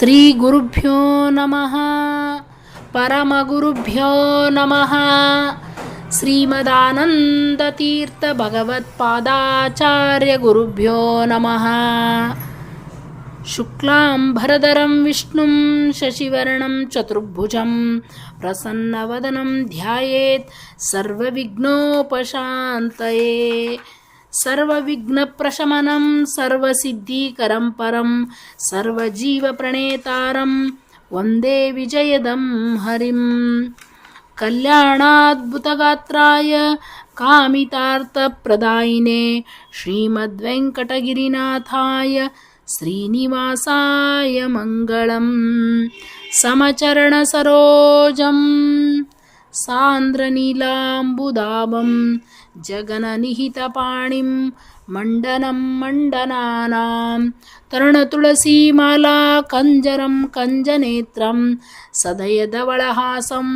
ಶ್ರೀ ಗುರುಭ್ಯೋ ನಮಃ ಪರಮಗುರುಭ್ಯೋ ನಮಃ. ಶ್ರೀಮದಾನಂದತೀರ್ಥ ಭಗವತ್ಪಾದಾಚಾರ್ಯ ಗುರುಭ್ಯೋ ನಮಃ. ಶುಕ್ಲಾಂಬರಧರಂ ವಿಷ್ಣುಂ ಶಶಿವರ್ಣಂ ಚತುರ್ಭುಜಂ ಪ್ರಸನ್ನವದನಂ ಧ್ಯಾಯೇತ್ ಸರ್ವವಿಘ್ನೋಪಶಾಂತಯೇ. ಸರ್ವವಿಘ್ನಪ್ರಶಮನಂ ಸರ್ವಸಿದ್ಧಿಕರಂ ಪರಂ ಸರ್ವಜೀವಪ್ರಣೇತಾರಂ ವಂದೇ ವಿಜಯದಂ ಹರಿಂ. ಕಲ್ಯಾಣಾದ್ಭುತಗಾತ್ರಾಯ ಕಾಮಿತಾರ್ಥಪ್ರದಾಯಿನೇ ಶ್ರೀಮದ್ವೆಂಕಟಗಿರಿನಾಥಾಯ ಶ್ರೀನಿವಾಸಾಯ ಮಂಗಳಂ. ಸಮಚರಣಸರೋಜಂ ಸಾಂದ್ರನೀಲಾಂಬುದಾಭಂ ಜಗನನಿಹಿತಪಾಣಿಂ ಮಂಡನಂ ಮಂಡನಾನಾಂ ತರುಣತುಳಸೀಮಾಲಾ ಕಂಜರಂ ಕಂಜನೇತ್ರಂ ಸದಯಧವಳಹಾಸಂ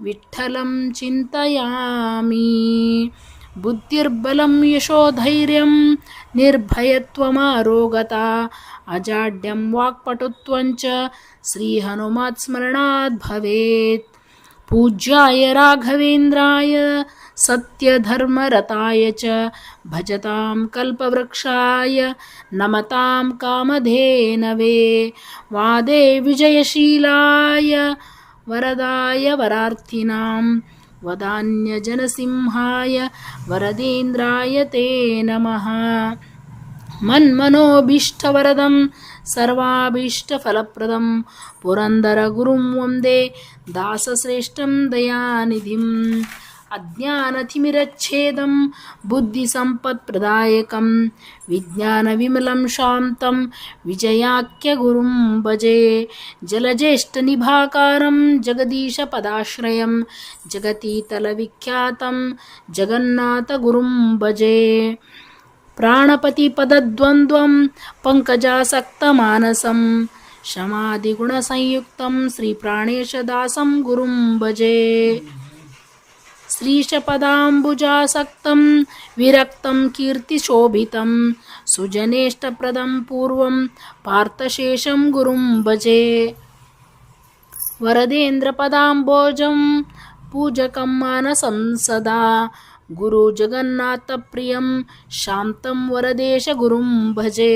ವಿಠ್ಠಲಂ ಚಿಂತಯಾಮಿ. ಬುದ್ಧಿರ್ಬಲಂ ಯಶೋಧೈರ್ಯಂ ನಿರ್ಭಯತ್ವಮಾರೋಗತಾ ಅಜಾಡ್ಯಂ ವಾಕ್ಪಟುತ್ವಂಚ ಶ್ರೀಹನುಮತ್ ಸ್ಮರಣಾತ್ ಭವೇತ್. ಪೂಜ್ಯಾಯ ರಾಘವೇಂದ್ರಾಯ ಸತ್ಯಧರ್ಮರತಾಯ ಚ ಭಜತಾಂ ಕಲ್ಪವೃಕ್ಷಾಯ ನಮತಾಂ ಕಾಮಧೇನವೇ. ವಾದೇ ವಿಜಯಶೀಲಾಯ ವರದಾಯ ವರಾರ್ಥಿನಾಂ ವದಾನ್ಯಜನಸಿಂಹಾಯ ವರದೇಂದ್ರಾಯ ತೇ ನಮಃ. ಮನ್ಮನೋಭೀಷ್ಟವರದಂ ಸರ್ವಾಭೀಷ್ಟಫಲಪ್ರದಂ ಪುರಂದರಗುರುಂ ವಂದೇ ದಾಸಶ್ರೇಷ್ಠಂ ದಯಾನಿಧಿಂ. ಅಜ್ಞಾನತಿಮಿರಚ್ಛೇದಂ ಬುದ್ಧಿಸಂಪತ್ಪ್ರದಾಯಕಂ ವಿಜ್ಞಾನವಿಮಲಂ ಶಾಂತಂ ವಿಜಯಾಖ್ಯಗುರುಂ ಭಜೆ. ಜಲಜ್ಯೇಷ್ಠನಿಭಾಕಾರಂ ಜಗದೀಶಪದಾಶ್ರಯಂ ಜಗತೀತಲವಿಖ್ಯಾತಂ ಜಗನ್ನಾಥಗುರುಂ ಭಜೆ. ಪ್ರಾಣಪತಿಪದದ್ವಂದ್ವಂ ಪಂಕಜಾಸಕ್ತಮಾನಸಂ ಶಮಾದಿಗುಣಸಂಯುಕ್ತಂ ಶ್ರೀಪ್ರಾಣೇಶದಾಸಂ ಗುರುಂ ಭಜೆ. ಶ್ರೀಶಪದಾಂಬುಜಾಸಕ್ತಂ ವಿರಕ್ತಂ ಕೀರ್ತಿಶೋಭಿತಂ ಸುಜನೇಷ್ಟಪ್ರದಂ ಪೂರ್ವಂ ಪಾರ್ಥಶೇಷಂ ಗುರುಂ ಭಜೆ. ವರದೇಂದ್ರಪದಾಂಬೋಜಂ ಪೂಜಕಂ ಮಾನಸಂ ಸದಾ ಗುರು ಜಗನ್ನಾಥಪ್ರಿಯಂ ಶಾಂತಂ ವರದೇಶ ಗುರುಂ ಭಜೆ.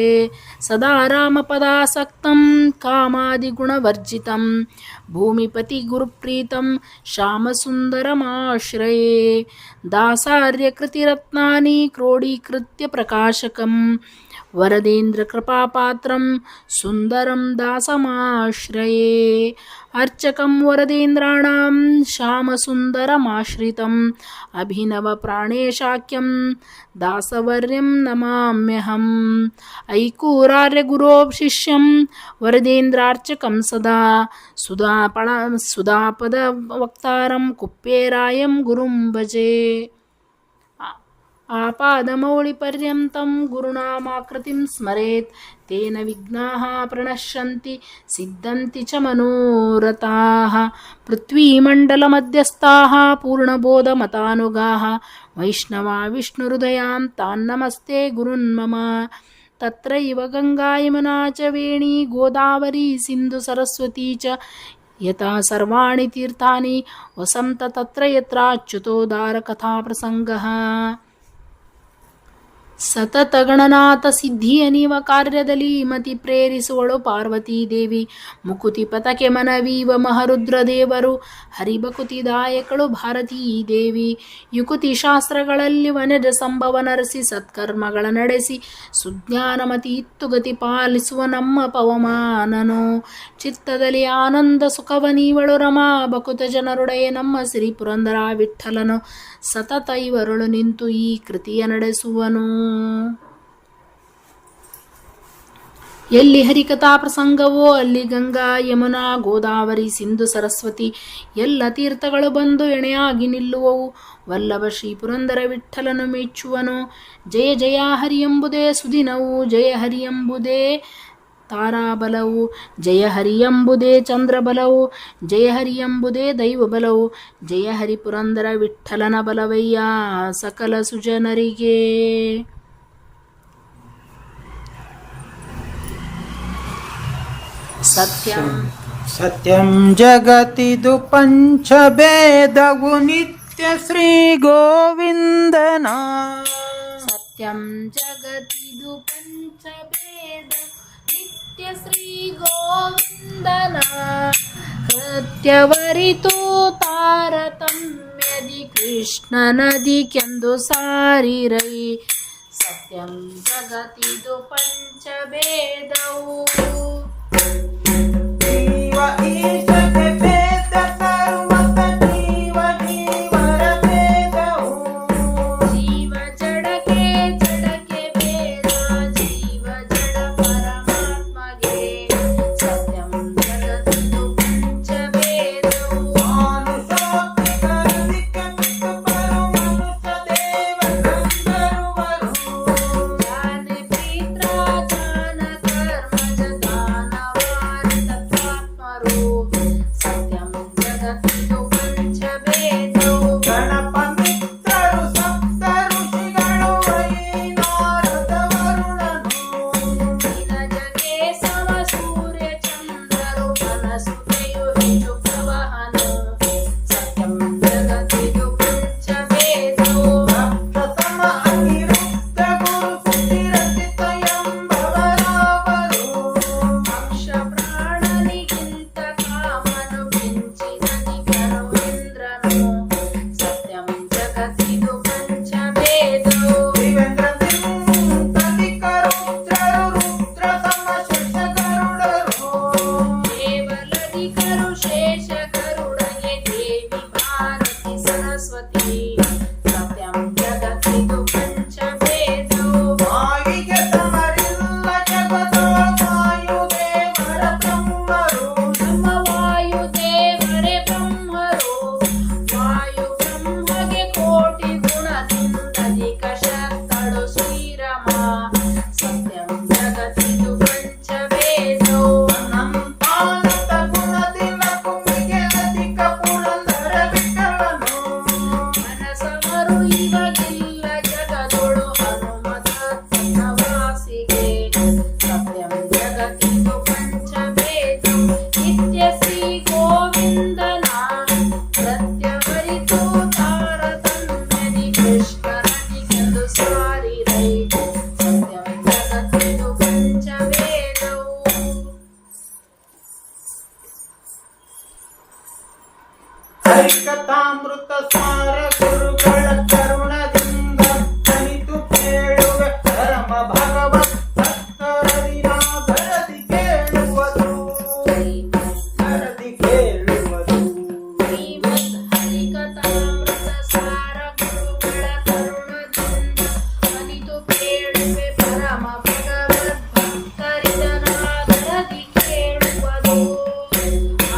ಸದಾ ರಾಮಪದಾಸಕ್ತಂ ಕಾಮಾದಿಗುಣವರ್ಜಿತಂ ಭೂಮಿಪತಿ ಗುರುಪ್ರೀತಂ ಶ್ಯಾಮಸುಂದರಮಾಶ್ರಯೇ. ದಾಸಾರ್ಯಕೃತಿರತ್ನಾನಿ ಕ್ರೋಢೀಕೃತ್ಯ ಪ್ರಕಾಶಕಂ ವರದೇಂದ್ರ ಕೃಪಾಪಾತ್ರಂ ಸುಂದರಂ ದಾಸಮಾಶ್ರಯೇ. ಅರ್ಚಕಂ ವರದೇಂದ್ರಾಣಾಂ ಶ್ಯಾಮಸುಂದರಮಾಶ್ರಿತಂ ಅಭಿನವ ಪ್ರಾಣೇಶಾಖ್ಯಂ ದಾಸವರ್ಯಂ ನಮಾಮ್ಯಹಂ. ಐಕೂರಾರ್ಯ ಗುರೋ ಶಿಷ್ಯಂ ವರದೇಂದ್ರಾರ್ಚಕಂ ಸದಾ ಸುಧಾಪದ ವಕ್ತಾರಂ ಕುಪ್ಪೇರಾಯಂ ಗುರುಂ ಭಜೆ. ಆಪಾದಮೌಳಿಪರ್ಯಂತಂ ಗುರುನಾಮಾಕೃತಿಂ ಸ್ಮರೇತ್ ತೇನ ವಿಘ್ನಾಃ ಪ್ರಣಶ್ಯಂತಿ ಸಿದ್ಧಂತಿ ಚ ಮನೋರಥಾಃ. ಪೃಥ್ವೀಮಂಡಲಮಧ್ಯಸ್ಥಾಃ ಪೂರ್ಣಬೋಧಮತಾನುಗಾಃ ವೈಷ್ಣವಾ ವಿಷ್ಣುಹೃದಯಾಂ ತಾನ್ ನಮಸ್ತೆ ಗುರುನ್ ಮಮ. ತತ್ರೈವ ಗಂಗಾ ಯಮುನಾ ಚ ವೇಣಿ ಗೋದಾವರಿ ಸಿಂಧು ಸರಸ್ವತಿ ಚ ಯಥಾ ಸರ್ವಾಣಿ ತೀರ್ಥಾನಿ ವಸಂತ ತತ್ರ ಯತ್ರ ಅಚ್ಯುತೋದ್ಧಾರ ಕಥಾ ಪ್ರಸಂಗಃ. ಸತತ ಗಣನಾಥ ಸಿದ್ಧಿ ಅನಿವ ಕಾರ್ಯದಲ್ಲಿ ಮತಿ ಪ್ರೇರಿಸುವಳು ಪಾರ್ವತೀ ದೇವಿ. ಮುಕುತಿ ಪತಕೆ ಮನವೀವ ಮಹರುದ್ರ ದೇವರು ಹರಿಬಕುತಿದಾಯಕಳು ಭಾರತೀ ದೇವಿ. ಯುಕುತಿ ಶಾಸ್ತ್ರಗಳಲ್ಲಿ ವನಜ ಸಂಭವ ನರಸಿ ಸತ್ಕರ್ಮಗಳ ನಡೆಸಿ ಸುಜ್ಞಾನಮತಿ ಇತ್ತುಗತಿ ಪಾಲಿಸುವ ನಮ್ಮ ಪವಮಾನನು. ಚಿತ್ತದಲ್ಲಿ ಆನಂದ ಸುಖವನೀವಳು ರಮಾ ಬಕುತ ಜನರುಡೆಯ ನಮ್ಮ ಶ್ರೀ ಪುರಂದರ ವಿಠ್ಠಲನು ಸತತ ಇವರುಳು ನಿಂತು ಈ ಕೃತಿಯ ನಡೆಸುವನು. ಎಲ್ಲಿ ಹರಿಕಥಾ ಪ್ರಸಂಗವೋ ಅಲ್ಲಿ ಗಂಗಾ ಯಮುನಾ ಗೋದಾವರಿ ಸಿಂಧು ಸರಸ್ವತಿ ಎಲ್ಲ ತೀರ್ಥಗಳು ಬಂದು ಎಣೆಯಾಗಿ ನಿಲ್ಲುವವು. ವಲ್ಲಭ ಶ್ರೀ ಪುರಂದರ ವಿಠ್ಠಲನು ಮೆಚ್ಚುವನು. ಜಯ ಜಯ ಹರಿ ಎಂಬುದೇ ಸುದಿನವು, ಜಯ ಹರಿ ಎಂಬುದೇ ತಾರಾಬಲವು, ಜಯ ಹರಿ ಎಂಬುದೇ ಚಂದ್ರಬಲವು, ಜಯ ಹರಿ ಎಂಬುದೇ ದೈವಬಲವು, ಜಯ ಹರಿ ಪುರಂದರ ವಿಠ್ಠಲನ ಬಲವಯ್ಯ ಸಕಲ ಸುಜನರಿಗೆ. ಸತ್ಯಂ ಸತ್ಯಂ ಜಗತಿದು ಪಂಚಭೇದವು ನಿತ್ಯ ಶ್ರೀ ಗೋವಿಂದನ. ಸತ್ಯಂ ಜಗತಿದು ಪಂಚಭೇದ ನಿತ್ಯ ಶ್ರೀ ಗೋವಿಂದನ. ಕೃತ್ಯವರಿತು ತಾರತಮ್ಯದಿ ಕೃಷ್ಣನದಿ ಕೆಂದು ಸಾರಿರೈ. ಸತ್ಯಂ ಜಗತಿದು ಪಂಚಭೇದವು. ಜೀವ ಈಶಗೆ ಭೇದ ಸರ್ವತ ಜೀವ ಜೀವರ ಭೇದವು. ಜೀವ ಜಡಕ್ಕೆ ಜಡಕ್ಕೆ ಭೇದ ಜೀವ ಜಡ ಪರಮಾತ್ಮಗೆ. ಸತ್ಯಂ ಜಗತಿದು ಪಂಚಭೇದವು. ಮಾನುಷಾತ್ಮಿಕರದಿಕ್ಕೆ ಬಿಟ್ಟು ಬರು ಮನುಷ್ಯ ದೇವ ಗಂಧರ್ವರು. ಜಾನೆ ಪಿತ್ರ ಜಾನ ಕರ್ಮಜ ದಾನವಾರಿ ತತ್ವಾತ್ಮರು. ಸತ್ಯಂ ಜಗತಿದು ಪಂಚಭೇದವು. ಗಣಪ ಮಿತ್ರರು ಸಪ್ತ ಋಷಿಗಳು ನಾರದ ವರುಣನು. ನಿನ ಜಗೆ ಸಮ ಸೂರ್ಯ ಚಂದ್ರರು ಮನಸುತೆಯು ಹೆಚ್ಚು ಪ್ರವಹನ. ಸತ್ಯಂ ಜಗತಿದು ಪಂಚಭೇದವು. ಸಪ್ತಸಮ ಅನಿರುದ್ಧ ಗುರು ಸುಧಿರಚಿತ ಎಂಬವರಾವರು. ಅಕ್ಷ ಪ್ರಾಣನಿಗಿಂತ ಕಾಮನು ಮಿಂಚಿನದಿಗನು ಇಂದ್ರನು. ಸತ್ಯಂ ಜಗತಿದು ಪಂಚಭೇದವು. ಶಿವೇಂದ್ರ ಸಿಂಹದಿಕರು ರುದ್ರರು ರುದ್ರ ಸಮ ಶೇಷ ಗರುಡರು. ದೇವಲಧಿಕರು ಶೇಷ ಗರುಡಗೆ ದೇವಿ ಭಾರತಿ ಸರಸ್ವತಿ. ಸತ್ಯಂ ಜಗತಿದು ಪಂಚಭೇದವು. ಮಾಯಿಗೆ ಸಮರಿಲ್ಲ ಜಗದೊಳ ವಾಯುದೇವರ ಬ್ರಹ್ಮರು. ನಮ್ಮ ವಾಯುದೇವರೇ ಬ್ರಹ್ಮರು. ವಾಯು ಬ್ರಹ್ಮಗೆ ಕೋಟಿ ಗುಣದಿಂದಧಿಕ ಶಕ್ತಳು ಶ್ರೀರಮ. ಸತ್ಯಂ ಜಗತಿದು ಪಂಚಭೇದವು. ಅನಂತಾನಂದ ಗುಣದಿನ ಕುಮ್ಮಿಗೆ ಅಧಿಕ ಪುರಂದರ ವಿಠಲನು. ಮನಸಮರು ಇವಾಗಿಲ್ಲ ಜಗದೊಳು ಹನುಮತ ವಾಸಿಗೆ. ಸತ್ಯಂ ಜಗತಿದು ಪಂಚಭೇದವು. ನಿತ್ಯ ಶ್ರೀ ಗೋವಿಂದನ. ಸತ್ಯವರಿತು ತಾರತಮ್ಯದಿ ಕೃಷ್ಣನದಿ ಕೆಂದು ಸಾರಿರೈ. ಸತ್ಯಂ ಜಗತಿದು ಪಂಚಭೇದವು. ಹರಿಕಥಾಮೃತ ಸಾರ ಗುರುಗಳ ಕರುಣದಿಂದ ತನಿತು ಕೇಳುವೆ ಪರಮ ಭಗವತ್ ಭಕ್ತರದಿನಾಧರದಿ ಕೇಳುವುದು. ಹರದಿ ಕೇಳುವುದು. ಶ್ರೀಮದ್ ಹರಿಕಥಾಮೃತ ಸಾರ ಗುರುಗಳ ಕರುಣದಿಂದ ಅನಿತು ಕೇಳುವೆ ಪರಮ ಭಗವದ್ ಭಕ್ತರಿದನಾದರದಿ ಕೇಳುವುದು.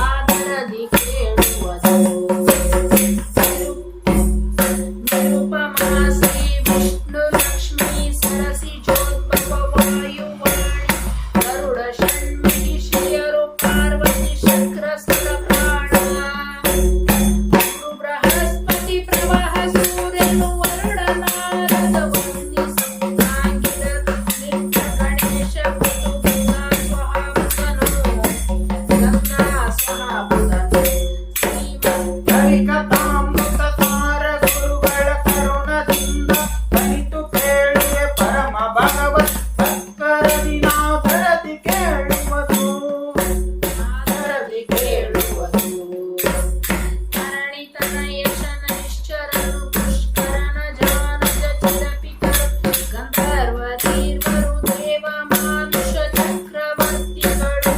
ಆದರದಿ ಕೇಳುವುದು. ನಿರುಪಮಾ ಶ್ರೀ ವಿಷ್ಣು ಲಕ್ಷ್ಮೀ ಸರಸಿಜೋದ್ಭವ ವಾಯುವಾಣಿ ಗರುಡ ಷಣ್ಮುಖಿ ಶ್ರೀಯರು ಪಾರ್ವತಿ ಶಕ್ರ ಸುರ ಪ್ರಾಣ. ಗುರು ಬೃಹಸ್ಪತಿ ಪ್ರವಾಹ ಸೂರ್ಯನು ವರುಣ ನಾರದ ವಂದಿಸುತ್ತಾಗಿದ ನಿತ್ಯ ಗಣೇಶ ಬುಧು ಗಂಗಾ ಸ್ವಹಾಬುಧನು. ಗಂಗಾ ಸ್ವಹಾಬುಧನು. ಶ್ರೀಮದ್ ಹರಿಕಥಾಮೃತ ಸಾರ ಗುರುಗಳ ಕರುಣದಿಂದ ತನಿತು ಕೇಳುವೆ ಪರಮ ಭಗವತ್ ಭಕ್ತರದಿನಾಧರದಿ ಕೇಳುವುದು. ಆದರದಿ ಕೇಳುವುದು. ಧರಣಿತನಯ ಶನೈಶ್ಚರನು ಪುಷ್ಕರನ ಜಾನಜ ಚಿರಪಿತರು ಗಂಧರ್ವಧೀರ್ವರು ದೇವ ಮಾನುಷ ಚಕ್ರವರ್ತಿಗಳು.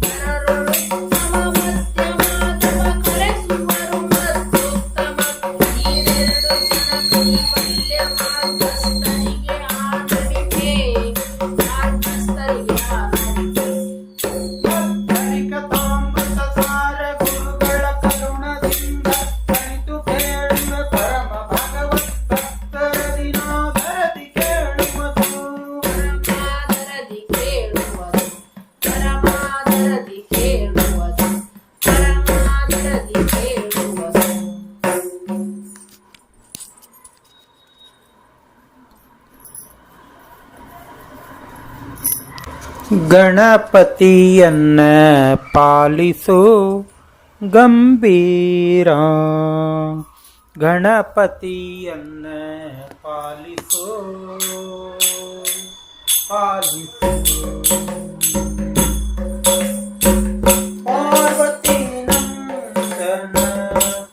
ನರರೊಳು ಉತ್ತಮ ಮಧ್ಯಮಾಧವ ಕರೆಸುವರು ಮತ್ತುತ್ತಮ. ಈರೆರಡು ಜನ ಕೈವಲ್ಯ ಮಾರ್ಗಸ್ಥರಿಗೆ ಆನಡಿಕೆ. ಮಾರ್ಗಸ್ಥರಿಗೆ ಆನಡಿಕೆ. ಹರಿಕಥಾಮೃತ ಸಾರ ಗುರುಗಳ ಕರುಣದಿಂದ ತನಿತು ಕೇಳುವೆ ಪರಮ ಭಗವತ್ ಭಕ್ತರದಿನಾಧರದಿ ಕೇಳುವುದು. ಗಣಪತಿಯನ್ನ ಪಾಲಿಸೋ ಗಂಭೀರ, ಗಣಪತಿಯನ್ನ ಪಾಲಿಸೋ ಪಾಲಿಸೋ. ಪಾರ್ವತಿ ನಂದನ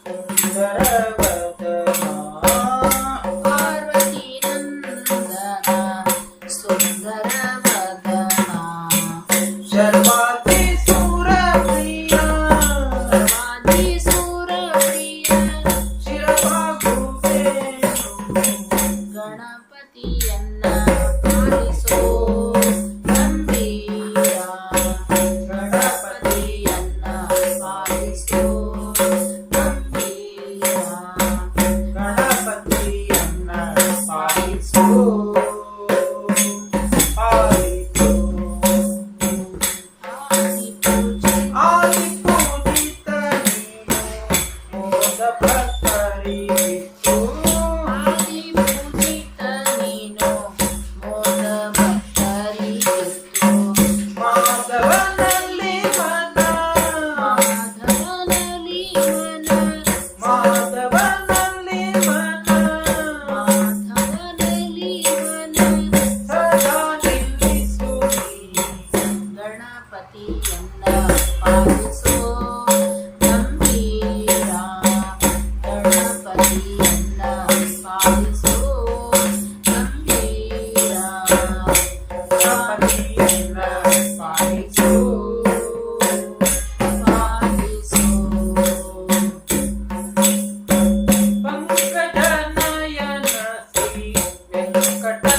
ಸುಂದರ ವದನ, ಪಾರ್ವತಿ ನಂದನ ಸುಂದರ ವದನ, ಶರ್ವಾತಿ ಸುರಪ್ರಿಯ, ಸರ್ವಾದಿ ಸುರಪ್ರಿಯ, ಶಿರವಾಗುವೆನು ಗಣಪತಿಯನ್ನ ಪಾಲಿಸೋ ಗಂಭೀರ, ಗಣಪತಿಯನ್ನ ಪಾಲಿಸೋ ಗಂಭೀರ, ಗಣಪತಿಯನ್ನ ಪಾಲಿಸೋ ಪಾಲಿಸೋ. ಆದಿ ಆದಿ ಪೂಜಿತ ಪೂಜಿತ ನೀನು ಮೋದ ಭಕ್ತರಿಗಿತ್ತು, ಆದಿ ಪೂಜಿತ ನೀನು ಮೋದ ಭಕ್ತರಿಗಿತ್ತು, ಮಾಧವನಲ್ಲಿ ಮನ, ಮಾಧವನಲ್ಲಿ ಮನ, ಮಾಧವನಲ್ಲಿ ಮನ, ಮಾಧವನಲ್ಲಿ ಮನ, ಸದಾ ನಿಲ್ಲಿಸು ನೀ. ಗಣಪತಿಯನ್ನ ಪಾಲಿಸೋ ಗಂಭೀರ, ಗಣಪತಿಯನ್ನ ಪಾಲಿಸೋ ಗಂಭೀರ, ಗಣಪತಿಯನ್ನ ಪಾಲಿಸೋ ಪಾಲಿಸೋ. ಪಂಕಜನಯನ ಶ್ರೀ ವೆಂಕಟವಿಠಲನ,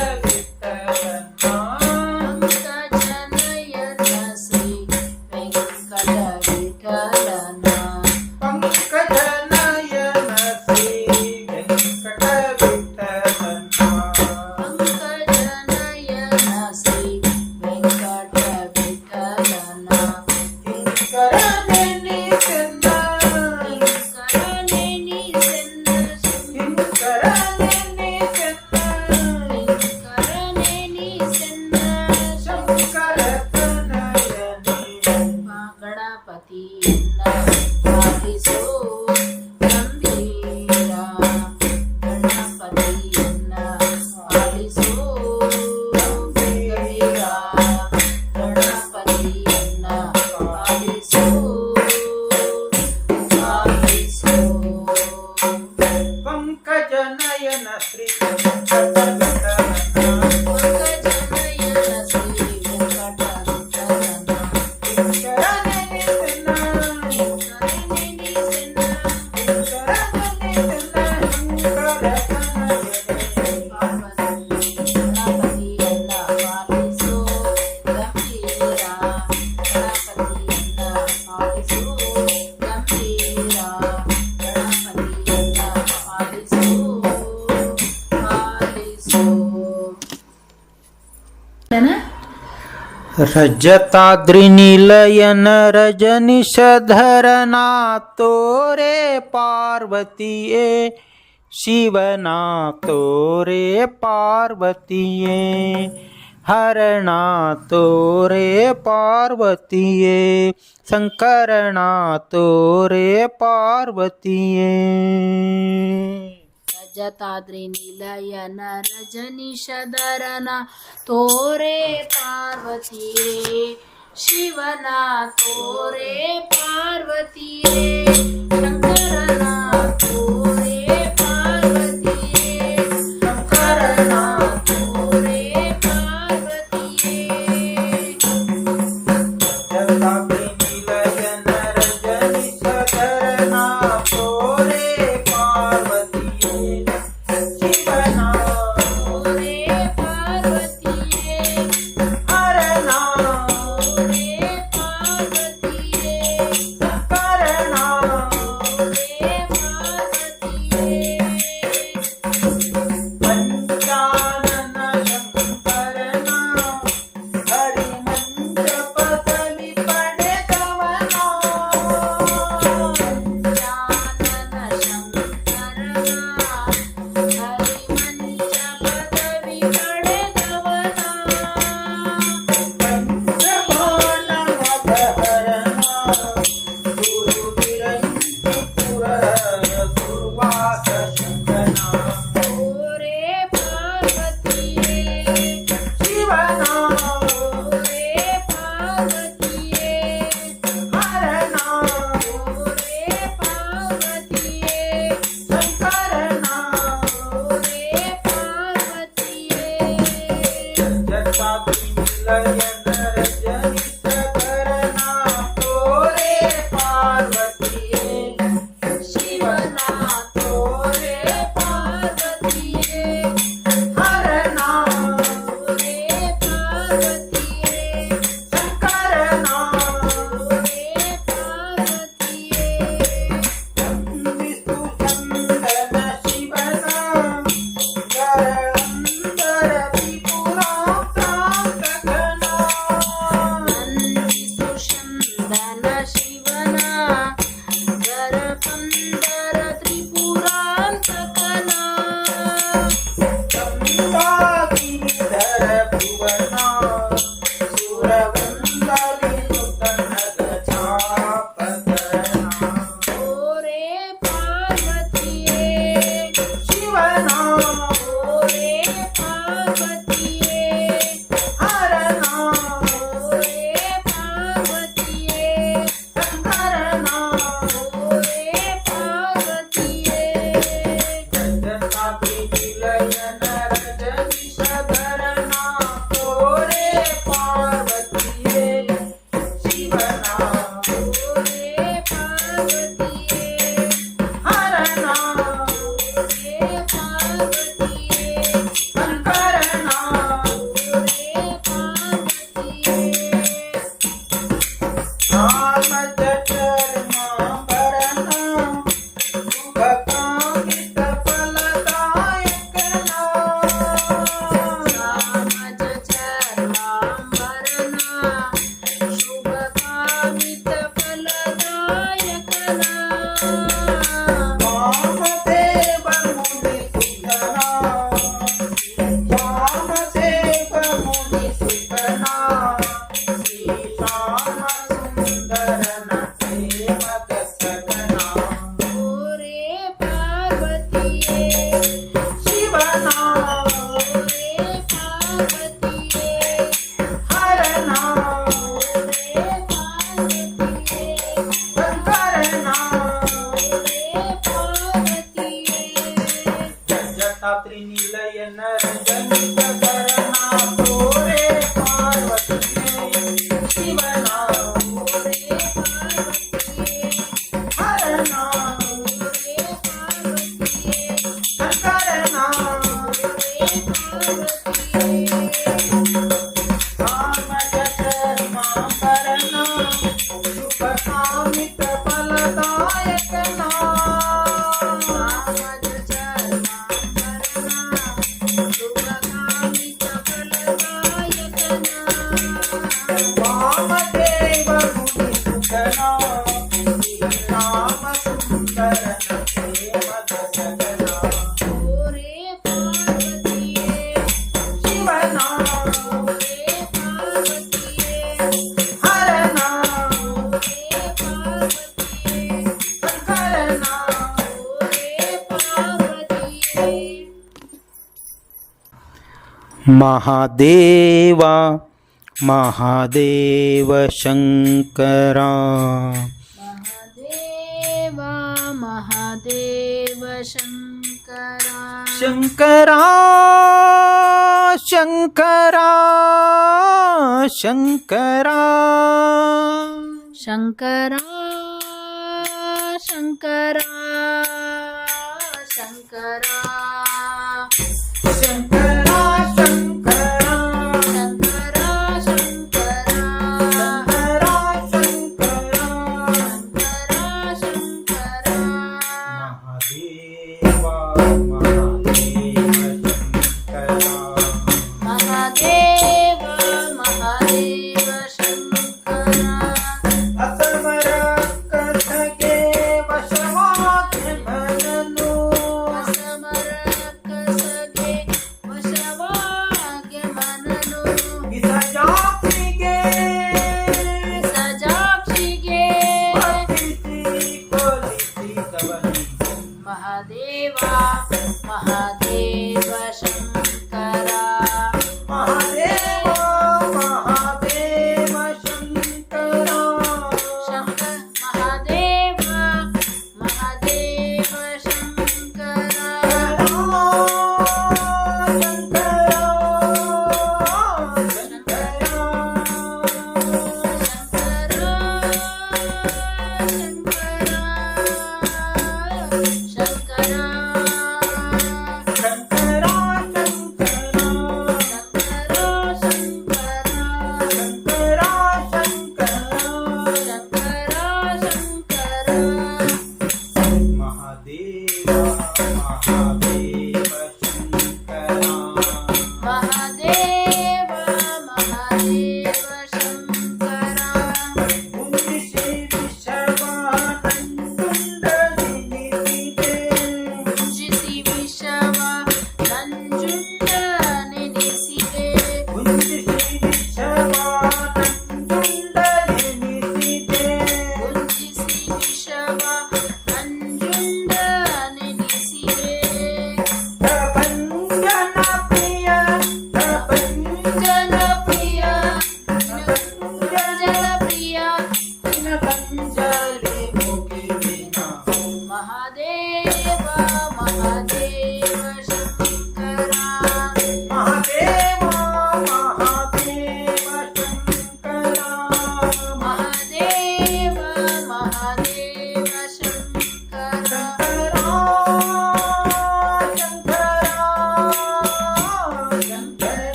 ಪಂಕಜನಯನ ಶ್ರೀ ವೆಂಕಟವಿಠಲನ, ಪಂಕಜನಯನ ಶ್ರೀ ವೆಂಕಟವಿಠಲನ, ಪಂಕಜನಯನ ಶ್ರೀ ವೆಂಕಟವಿಠಲನ, ಹಿಂಕರನೆನಿ ಚೆನ್ನ, ಹಿಂಕರನೆನಿ ಚೆನ್ನ, ಹಿಂಕರನೆನಿ ಚೆನ್ನ, ಹಿಂಕರನೆನಿ ಚೆನ್ನ, ಶಂಕರ ತನಯನೇ. ಗಣಪತಿಯನ್ನ ಪಾಲಿಸೋ ಗಂಭೀರ, ಗಣಪತಿಯನ್ನ ಪಾಲಿಸೋ ಗಂಭೀರ, ಗಣಪತಿಯನ್ನ ಪಾಲಿಸೋ ಪಾಲಿಸೋ. ಪಂಕಜನಯನ ಶ್ರೀ ವೆಂಕಟವಿಠಲನ, ಪಂಕಜನಯನ ಶ್ರೀ ವೆಂಕಟವಿಠಲನ, ಹಿಂಕರನೆನಿ ಚೆನ್ನ, ಹಿಂಕರನೆನಿ ಚೆನ್ನ, ಹಿಂಕರನೆನಿ ಚೆನ್ನ, ಶಂಕರ ತನಯನೇ. ಗಣಪತಿಯನ್ನ ಪಾಲಿಸೋ ಗಂಭೀರ, ಗಣಪತಿಯನ್ನ ಪಾಲಿಸೋ ಗಂಭೀರ, ಗಣಪತಿಯನ್ನ ಪಾಲಿಸೋ ಪಾಲಿಸೋ. ರಜತಾದ್ರಿ ನಿಲಯನ ರಜನಿಷಧರನ ತೋರೆ ಪಾರ್ವತಿಯೇ, ಶಿವನ ತೋರೆ ಪಾರ್ವತಿಯೇ, ಹರಣ ತೋರೆ ಪಾರ್ವತಿಯೇ, ಶಂಕರಣ ತೋರೆ ಪಾರ್ವತಿಯೇ. ರಜತಾದ್ರಿ ನಿಲಯನ ರಜನಿಷಧರನ ತೋರೆ ಪಾರ್ವತಿಯೇ, ಶಿವನ ತೋರೆ ಪಾರ್ವತಿಯೇ, ಶಂಕರನ ತೋರೆ ಪಾರ್ವತಿಯೇ, ಶಂಕರನ ತೋರೆ ಪಾರ್ವತಿಯೇ. ರಜತಾದ್ರಿ ನಿಲಯನ ರಜನಿಷಧರನ ತೋರೆ ಪಾರ್ವತಿಯೇ, ಶಿವನ ತೋರೆ ಪಾರ್ವತಿಯೇ, ಹರಣ ತೋರೆ ಪಾರ್ವತಿಯೇ, ಶಂಕರನ ಶಿವನ ಓರೇ ಪಾರ್ವತಿಯೇ ಹರನ ಓರೇ ಪಾರ್ವತಿಯೇ ಶಂಕರನ ಓರೇ ಪಾರ್ವತಿಯೇ ಜಟಾಗ್ನಿ ನಿಲಯನ ರಜನಿ ಸಕರನ ತೋರೆ ಪಾರ್ವತಿಯೇ ಶಿವನ ತೋರೆ ಪಾರ್ವತಿಯೇ ಹರನ ಓರೇ ಪಾರ್ವತಿಯೇ ಶಂಕರನ ಓರೇ ಪಾರ್ವತಿಯೇ ವಿಷ್ಣು ಚಂದನ ಶಿವನ ಗರಂಧರ ತ್ರಿಪುರಾಂತಕನ ನಂದಿಸು ಚಂದನ ಶಿವನ ಗರಕಂದರ ತ್ರಿಪುರಾಂತಕನ ಗಂಗಾಗಿರಿಧರ ಭುವನ ಸುರವಂದರಿ ಸುತನದ ಚಾಪಕನ ಓರೇ ಪಾರ್ವತಿಯೇ ಶಿವನ ಓರೇ ಪಾರ್ವತಿಯೇ ಹರನ ಓರೇ ಪಾರ್ವತಿಯೇ ಶಂಕರನ ಓರೇ ಪಾರ್ವತಿಯೇ ಜಗನ್ನಾಥಿ ನಿಲಯನ ರಜನೀಶಧರನ ತೋರೆ ಪಾರ್ವತಿಯೇ ಶಿವನ ಓರೇ ಪಾರ್ವತಿಯೇ ಹರನ ಓರೇ ಪಾರ್ವತಿಯೇ ಶಂಕರನ ಓರೇ ಪಾರ್ವತಿಯೇ ರಾಮಚರ್ಮಾಂಬರನ ಶುಭಕಾಮಿತ ಫಲದಾಯಕನ ರಾಮಜ ಚರ್ಮಾಂಬರನ ಶುಭಕಾಮಿತ ಫಲದಾಯಕನ ವಾಮದೇವ ಮುನಿ ಸುತನ ವಾಮದೇವ ಮುನಿ ಸುತನ ಶ್ರೀರಾಮ ಸುಂದರನ ಪ್ರೇಮದ ಸಗನ ಓರೇ ಪಾರ್ವತಿಯೇ ಶಿವನ ಓರೇ ಪಾರ್ವತಿಯೇ ಹರನ ಓರೇ ಪಾರ್ವತಿಯೇ ಶಂಕರನ ಓರೇ ಪಾರ್ವತಿಯೇ ಜಟಾತ್ರಿ ನಿಲಯನ ರಜನೀಶಧರನ ತೋರೆ ಪಾರ್ವತಿಯೇ ಶಿವನ ಓರೇ ಪಾರ್ವತಿಯೇ ಹರನ ಓರೇ ಪಾರ್ವತಿಯೇ ಶಂಕರನ ಓರೇ ಪಾರ್ವತಿಯೇ ರಾಮಜ ಚರ್ಮಾಂಬರನ ಶುಭಕಾಮಿತ ಫಲದಾಯಕನ ರಾಮಜ ಚರ್ಮಾಂಬರನ ಶುಭಕಾಮಿತ ಫಲದಾಯಕನ ವಾಮದೇವ ಮುನಿ ಸುತನ ಶ್ರೀರಾಮ ಸುಂದರನ ಪ್ರೇಮದ ಸಗನ ಓರೇ ಪಾರ್ವತಿಯೇ ಶಿವನ ಓರೇ ಪಾರ್ವತಿಯೇ ಹರನ ಓರೇ ಪಾರ್ವತಿಯೇ ಶಂಕರನ ಓರೇ ಪಾರ್ವತಿಯೇ ಮಹಾದೇವ ಮಹಾದೇವ ಶಂಕರ ಮಹಾದೇವ ಮಹಾದೇವ ಶಂಕರ ಶಂಕರ ಶಂಕರ ಶಂಕರ ಶಂಕರ ಶಂಕರ ಶಂಕರ ಶಂಕರ ಶಂಕರ ಶಂಕರ ಶಂಕರ ಶಂಕರ ಶಂಕರ ಮಹಾದೇವ ಮಹಾದೇವ ಶಂಕರ ಮಹಾದೇವ ಮಹಾದೇವ ಶಂಕರ ಅಸಮರ ಕಥೆಗೆ ವಶವಾದ ಮನನು ಸಮರ ಕಸಗೆ ವಶವಾಗೆ ಮನನು ಸಜಾತಿಗೆ ಸಜಾಕ್ಷಿಗೆ ಪಠಿಸಿ ಕೊಲಿಸಿದವನು ಮಹಾದೇವ ಮಹಾದೇವ ಶಂಕರ ಮಹಾದೇವ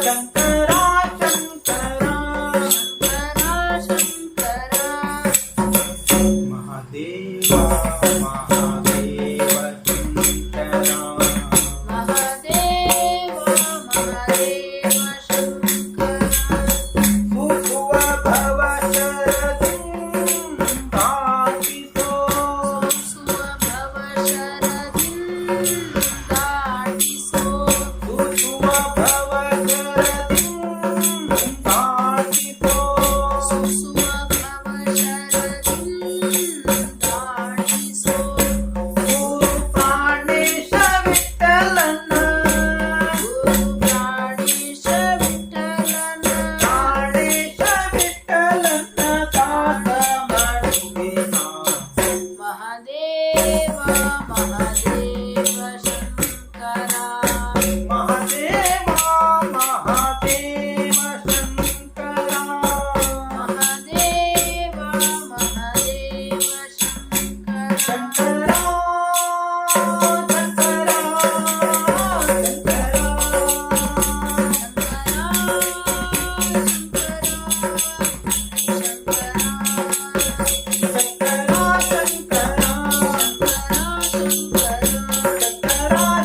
ಶಂಕರ ಶಂಕರ ಶಂಕರ ಮಹಾದೇವ ಮಹಾದೇವ ಶಂಕರ ಮಹಾದೇವ ಮಹಾದೇವ ಶಂಕರ ಸುಖುವ ಭವ ಶರದಿಂದಾಟಿಸೋ ಸುಭವ ಶರದಿಂದಾಟಿಸೋ ಸುಖುವ ಭವ ಶರದಿಂದಾಟಿಸೋ ಸುಭವ ಶರದಿಂದಾಟಿಸೋ ಗುರು ಪ್ರಾಣೇಶ ವಿಠಲನ ಗುರು ಪ್ರಾಣೇಶ ವಿಠಲನ ಪ್ರಾಣೇಶ ವಿಠಲನ ದಾಸ ಮಾಡುವೆನ ಮಹಾದೇವ ಮಹಾದೇವ ಶಂಕರ ಮಹಾದೇವ ಮಹಾದೇವ ಶಂಕರ ಮಹಾದೇವ ಮಹಾದೇವ ಶಂಕರ ಶಂಕರ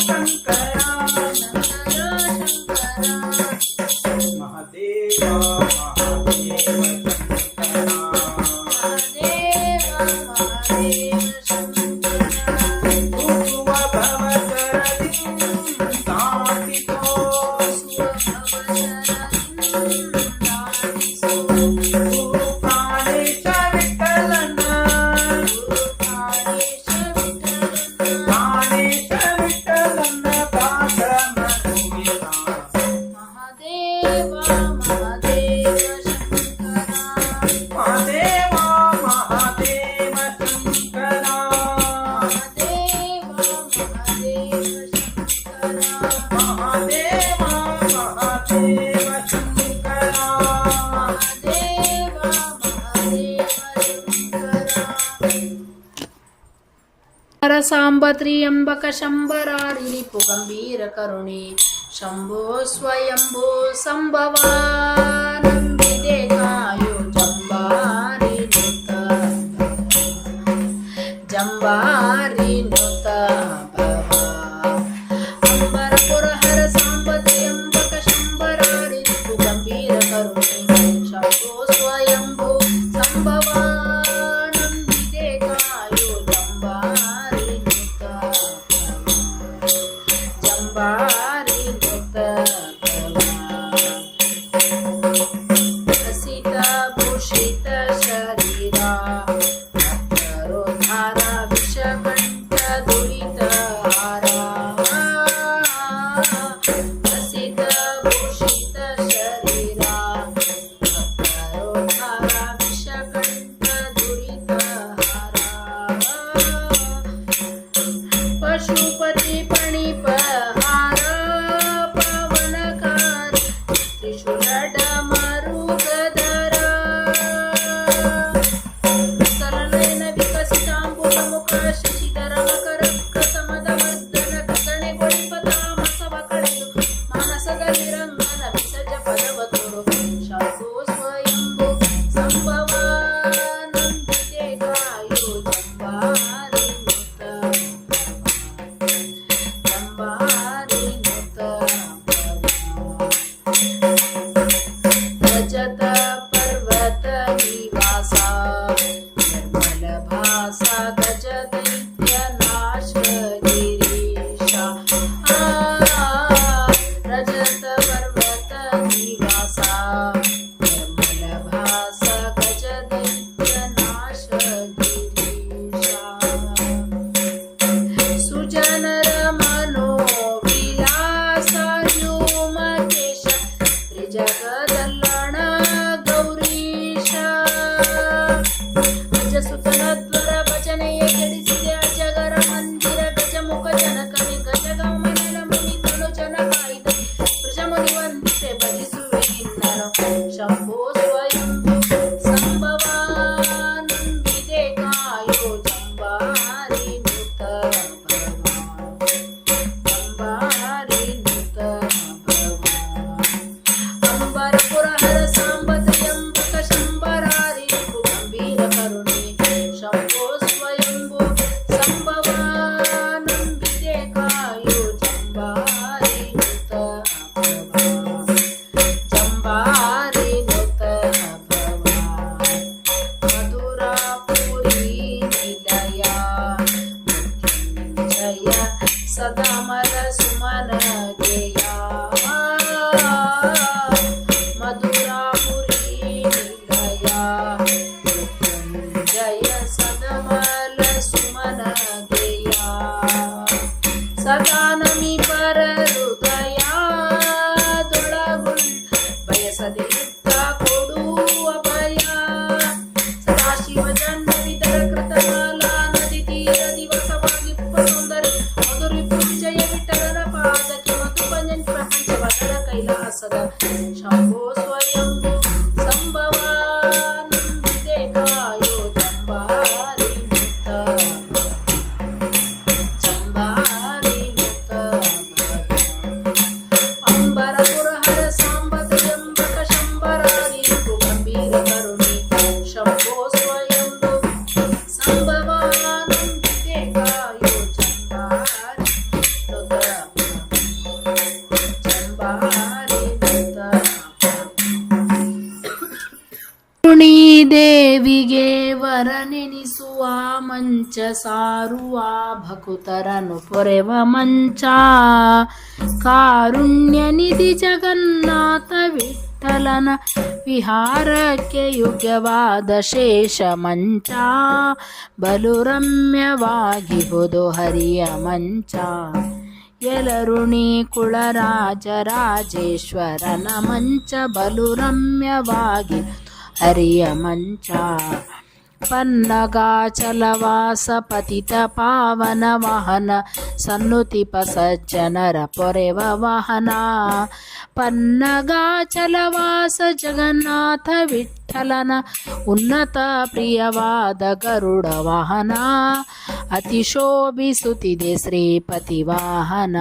ಶಂಕರ ಮಹಾದೇವ ಮಹಾದೇವ ಶಂಕರ ಭೂಸುವ ಭವ ಶರದಿಂದಾಟಿಸೋ ಗುರು ಪ್ರಾಣೇಶ ವಿಠಲನ ಪ್ರಾಣೇಶ ವಿಠಲನ ದಾಸ ಮಾಡುವೆನ ಮಹಾದೇವ ಮಹಾದೇವ ಶಂಕರ ಮಹಾದೇವ ಮಹಾದೇವ ಶಂಕರ ಮಹಾದೇವ ಮಹಾದೇವ ಶಂಕರ ಮಹಾದೇವ ಮಹಾದೇವ ಶಂಕರ ಮಹಾದೇವ ಮಹಾದೇವ ಶಂಕರ ಸಾಂಬ ತ್ರಿಯಂಬಕ ಶಂಬರಾರಿ ರಿಪು ಗಂಭೀರ ಕರುಣಿ ಶಂಭೋ ಸ್ವಯಂಭೋ ಸಂಭವ ನಂಬಿದೆ ಕಾಯೋ ಜಂಬಾರಿ ನುತ ಜಂಬಾರಿ ನುತ ಭವ ಅಂಬರ ಪುರಹರ ಸಾಂಬ ತ್ರಿಯಂಬಕ ಶಂಬರಾರಿ ರಿಪು ಗಂಭೀರ ಕರುಣಿ ಶಂಭೋ ಸ್ವಯಂಭೋ ಸಂಭವ ನಂಬಿದೆ ಕಾಯೋ ಜಂಬಾರಿ ನುತ ಜಂಬಾರಿ ನುತ ಹಸಿತ ಭೂಷಿತ ಶರೀರ ಧಾರ ವಿಷಕಂಠ ದುರಿತ ಹಾರ ಹಸಿತ ಭೂಷಿತ ಶರೀರ ಧಾರ ವಿಷಕಂಠ ದುರಿತ ಹಾರ ಪಶುಪತಿ ಪಣಿಪ ಹಾರ ಪವನಕಾರಿ ತ್ರಿಶೂಲಡ ಮರುಗಧರ ಸರಳನ ವಿಕಸಿತಾಂಬುಜ ಮುಖ ಶಶಿಧರ ಮಕರ ಕಸಮದ ಮರ್ದನ ಕಸಣೆಗೊಳಿಪ ತಾಮಸವ ಕಳೆದು ಮಾನಸದಲ್ಲಿ ರಂಗನ ವಿಸರ್ಜ ಪದವ ತೋರು ಶಂಭೋ ಸ್ವಯಂಭೋ ಸಂಭವ ನಂಬಿದೆ ಕಾಯೋ ಜಂಬಾರಿ ನುತ ಜಂಬಾರಿ ನುತ ರಜತ ಪರ್ವತ ನಿವಾಸ ನಿರ್ಮಲ ಭಾಸ ಗಜ ದೈತ್ಯ ನಾಶ ಗಿರೀಶ ರಜತ ಪರ್ವತ ನಿವಾಸ ನಿರ್ಮಲ ಭಾಸ ಗಜ ದೈತ್ಯ ನಾಶ ಗಿರೀಶ ಸುಜನರ ಮನೋವಿಲಾಸ ವ್ಯೋಮಕೇಶ ತ್ರಿಜಗದಲ್ಲಣ ಗೌರೀಶ ಅಜಸುತನದ್ವರ ಭಜನೆಯ ಕೆಡಿಸಿದೆ ಅಜಗರ ಮಂದಿರ ಗಜಮುಖ ಜನಕವಿ ಗಜಗಮನ ಮುನಿ ತನು ಜನ ಕಾಯ್ದ ವೃಷಮುನಿ ವಂದಿತೆ ಭಜಿಸುವೆ ನಿನ್ನನು ಶಂಭೋ ಸ್ವಯಂಭೋ ಸಂಭವ ನಂಬಿದೆ ಕಾಯೋ ಜಂಬಾರಿ ನುತ ಭವ ಜಂಬಾರಿ ನುತ ಭವ ಶಂಭೋ ಸ್ವಯಂಭು ಸಂಭವಾನಂದಿದೆ ಕಾಯೋ ಚಂಬಾರಿ ಮುಕ್ತ ಚಂಬಾರಿ ಮುಕ್ತ ಅಂಬರ ಪುರಹರ ಸಾಂಬ ತ್ರ್ಯಂಬಕ ಶಂಬರಾರಿ ಗಂಭೀರ ಕರುಣಿ ಶಂಭೋ ಸ್ವಯಂಭು ಸಂಭವಾನಂದಿದೆ ಕಾಯೋ ಚಂಬಾರಿ ಮುಕ್ತ ಚಂಬಾರಿ ಮುಕ್ತ ಕರುಣೀ ದೇವಿಗೆ ವರನೆನಿಸುವ ಮಂಚ ಸಾರುವ ಭಕುತರನು ಪೊರೆವ ಮಂಚ ಕಾರುಣ್ಯ ನಿಧಿ ಜಗನ್ನಾಥ ವಿಠಲನ ವಿಹಾರಕ್ಕೆ ಯೋಗ್ಯವಾದ ಶೇಷ ಮಂಚ ಬಲು ರಮ್ಯವಾಗಿಹುದು ಹರಿಯ ಮಂಚ ಯಲರುಣಿ ಕುಳರಾಜ ರಾಜೇಶ್ವರನ ಮಂಚ ಬಲು ರಮ್ಯವಾಗಿ ಹರಿಯ ಮಂಚ ಪನ್ನಗಾಚಲವಾಸ ಪತಿತ ಪಾವನ ವಾಹನ ಸನ್ನುತಿಪ ಸಜ್ಜನರ ಪೊರೆವ ವಾಹನ ಪನ್ನಗಾಚಲವಾಸ ಜಗನ್ನಾಥ ವಿಠಲನ ಉನ್ನತ ಪ್ರಿಯವಾದ ಗರುಡ ವಾಹನ ಅತಿ ಶೋಭಿಸುತ್ತಿದೆ ಶ್ರೀಪತಿ ವಾಹನ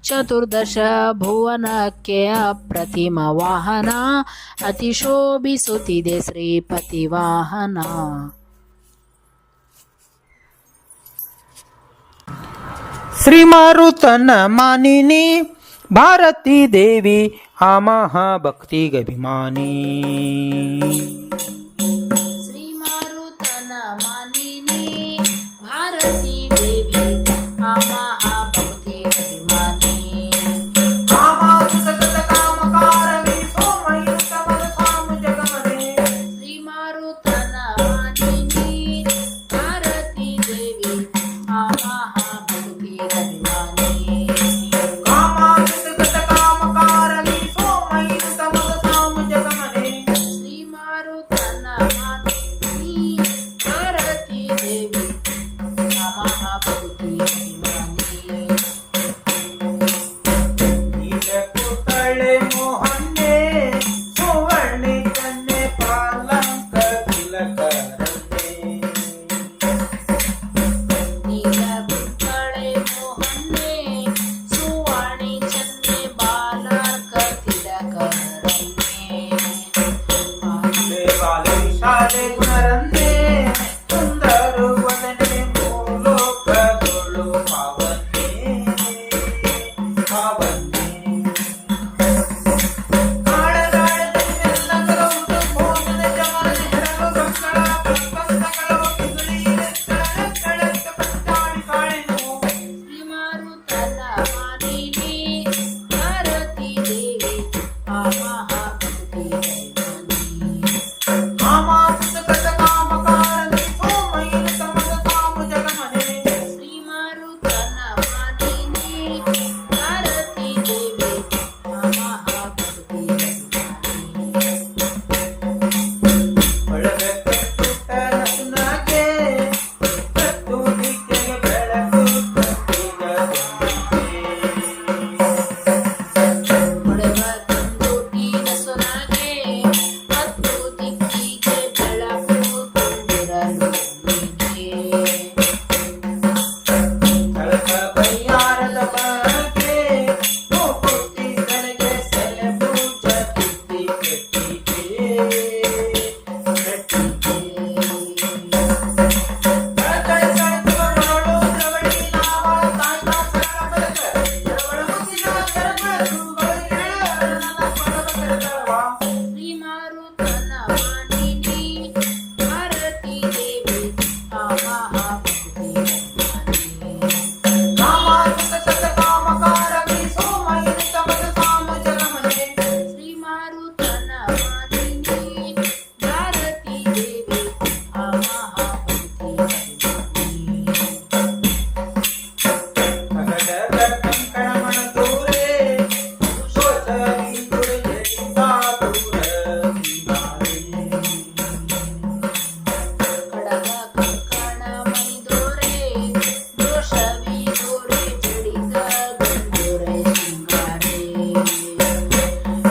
ಚತುರ್ದಶ ಭುವನಕ್ಕೆ ಅಪ್ರತಿಮ ವಾಹನ ಅತಿ ಶೋಭಿಸುತ್ತಿದೆ ಶ್ರೀಪತಿ ವಾಹನ ಶ್ರೀ ಮಾರುತನ ಮಾನಿನಿ ಭಾರತೀ ದೇವಿ ಆ ಮಹಾಭಕ್ತಿಗಭಿಮಾನಿ ಶ್ರೀ ಮಾರುತನ ಮಾನಿನಿ ಭಾರತೀ ದೇವಿ ಆ ಮಹಾಭಕ್ತಿ ಅಭಿಮಾನಿ ಕಾಮಾಸುತ ಕಾಮಕಾರವಿ ಸೋಮಯುತ ಮನಸಾಮ ಜಗಮನೆ ಶ್ರೀ ಮಾರುತನ ಮಾನಿನಿ ಭಾರತೀ ದೇವಿ ಆ ಮಹಾಭಕ್ತಿ ಅಭಿಮಾನಿ ಕಾಮಾಸುತ ಕಾಮಕಾರವಿ ಸೋಮಯುತ ಮನಸಾಮ ಜಗಮನೆ ಶ್ರೀ ಮಾರುತನ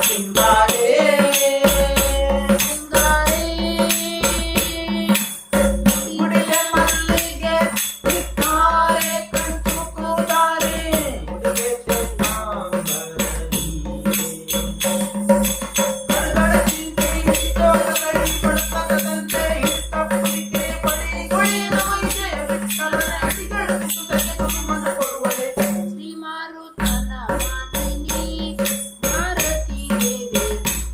ಸಿಂಗಾರೇ ಮುಡಿಗೆ ಮಲ್ಲಿಗೆ ಸಿಕ್ಕಾರೆ ಕಂಚು ಕೂದಾರೆ ಮುಡಿಗೆ ಚೆನ್ನಾಂಬರದಿ ಕಡಗಡ ಚಿಂತೆ ಹಿಡಿದೋಟಗಡಿ ಪಡ್ತದಂತೆ ಹಿಡಿತಪ್ಪಲಿಗೆ ಬಡಿ ಗುಳಿನ ವೈದ್ಯ ವಿಠಲನ ಅಡಿಗಳ ಸುತಕ್ಕೆ ಕುಸುಮನ ಕೊಡುವಳೆ ಶ್ರೀ ಮಾರುತನ ಮಾನಿನಿ ಭಾರತೀ ದೇವಿ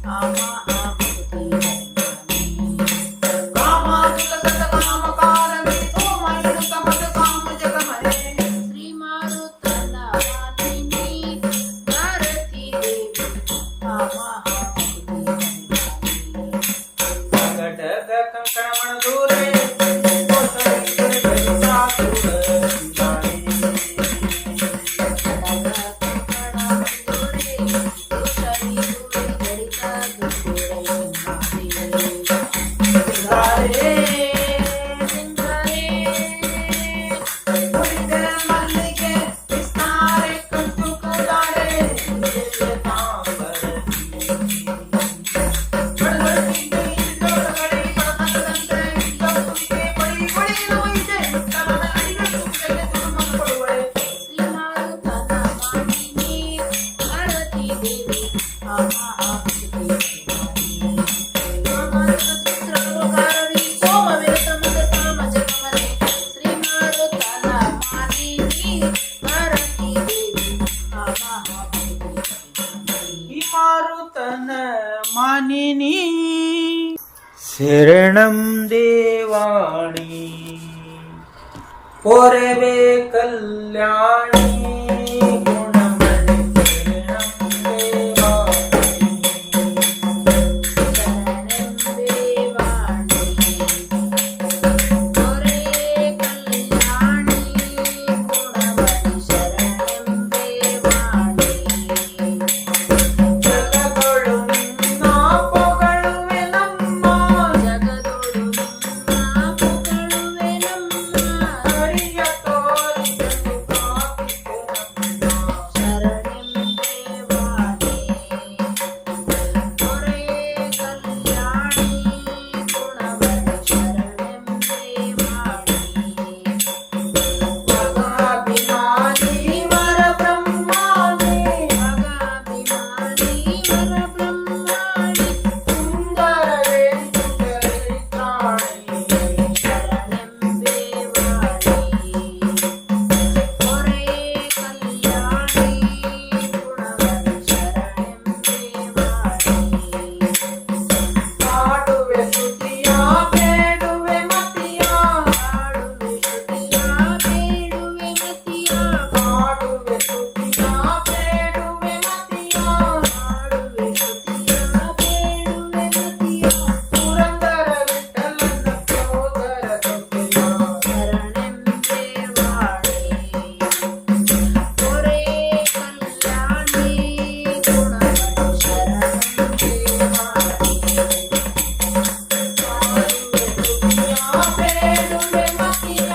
ಆ ಮಹಾಭಕ್ತಿ ಕಾಮಾಂತಕ ಕಾಮಕಾರವಿ ಸೋಮಯುತ ಮದ ಸಾಮ ಜಗಮನೆ ಶ್ರೀ ಮಾರುತನ ಮಾನಿನಿ ಭಾರತೀ ದೇವಿ ಆ ಮಹಾಭಕ್ತಿ ಘಟಕ ಕಂಕಣಮಣ ದೂರೆ ಕೋಸರಿ ಗರಿತಾ ದೂರ ಸಿಂಗಾರೇ ಮುಡಿಗೆ ಮಲ್ಲಿಗೆ ಸಿಕ್ಕಾರೆ ಕಂಚು ಕೂದಾರೆ ಮುಡಿಗೆ ತಾಂಬರದಿ ಕಡಗಡ ಚಿಂತೆ ಹಿಡಿದೋಟಗಡಿ ಪಡ್ತದಂತೆ ಹಿಡಿತಪ್ಪಲಿಗೆ ಬಡಿ ಗುಳಿನ ವೈದ್ಯ ವಿಠಲನ ಅಡಿಗಳ ಸುತಕ್ಕೆ ಕುಸುಮನ ಕೊಡುವಳೆ ಶ್ರೀ ಮಾರುತನ ಮಾನಿನಿ ಭಾರತೀ ದೇವಿ ಆ ಮಹಾಭಕ್ತಿ ಈ ಮಾರುತನ ಮಾನಿನಿ ಶರಣಂ ದೇವಾಣಿ ಪೊರೆವೆ ಕಲ್ಯಾಣಿ ಗುಣಮಣಿ ಶರಣಂ ದೇವಾಣಿ ಜಗದೊಳು ನಿನ್ನ ಪೊಗಳುವೆ ನಮ್ಮ ಹರಿಯ ತೋರಿಸಲು ಕಾಪಿತು ನಮ್ಮ ಮಗಾಭಿಮಾನಿ ವರ ಬ್ರಹ್ಮಾನಿ ಸುಂದರ ವೇಂಕಟೇಶಾಣಿ ಹಾಡುವೆ ಸ್ತುತಿಯ ಬೇಡುವೆ ಮತಿಯ ಹಾಡುವೆ ಸ್ತುತಿಯ ಬೇಡುವೆ ಮತಿಯ ಪುರಂದರ ವಿಠಲನ ಸೋದರ ಸೊಸೆಯ ಬೇಡುವೆ ಮತಿಯ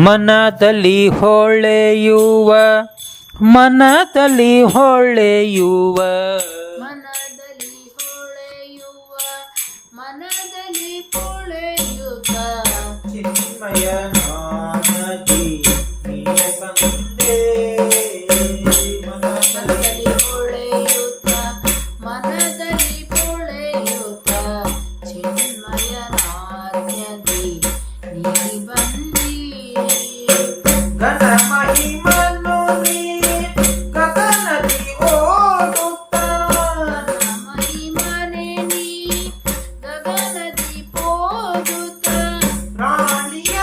ಮನದಲ್ಲಿ ಹೊಳೆಯುವ ಮನದಲ್ಲಿ ಹೊಳೆಯುವ ಮನದಲ್ಲಿ ಹೊಳೆಯುತ್ತ ಚಿನ್ಮಯ ನಾನದಿ ನೀಯ ಬಂದೆ ಮನದಲ್ಲಿ ಹೊಳೆಯುತ್ತ ಮನದಲ್ಲಿ ಹೊಳೆಯುತ್ತ ಚಿನ್ಮಯನಾಜ್ಞದಿ ನೀ ಬಂದಿ ಘನ ಮಹಿಮನು ನೀ ಗಗನದಿ ಓಡುತ್ತ ಮಹಿಮನೆ ನೀ ಗಗನದಿ ಪೋದುತ್ತ ರಾಣಿಯ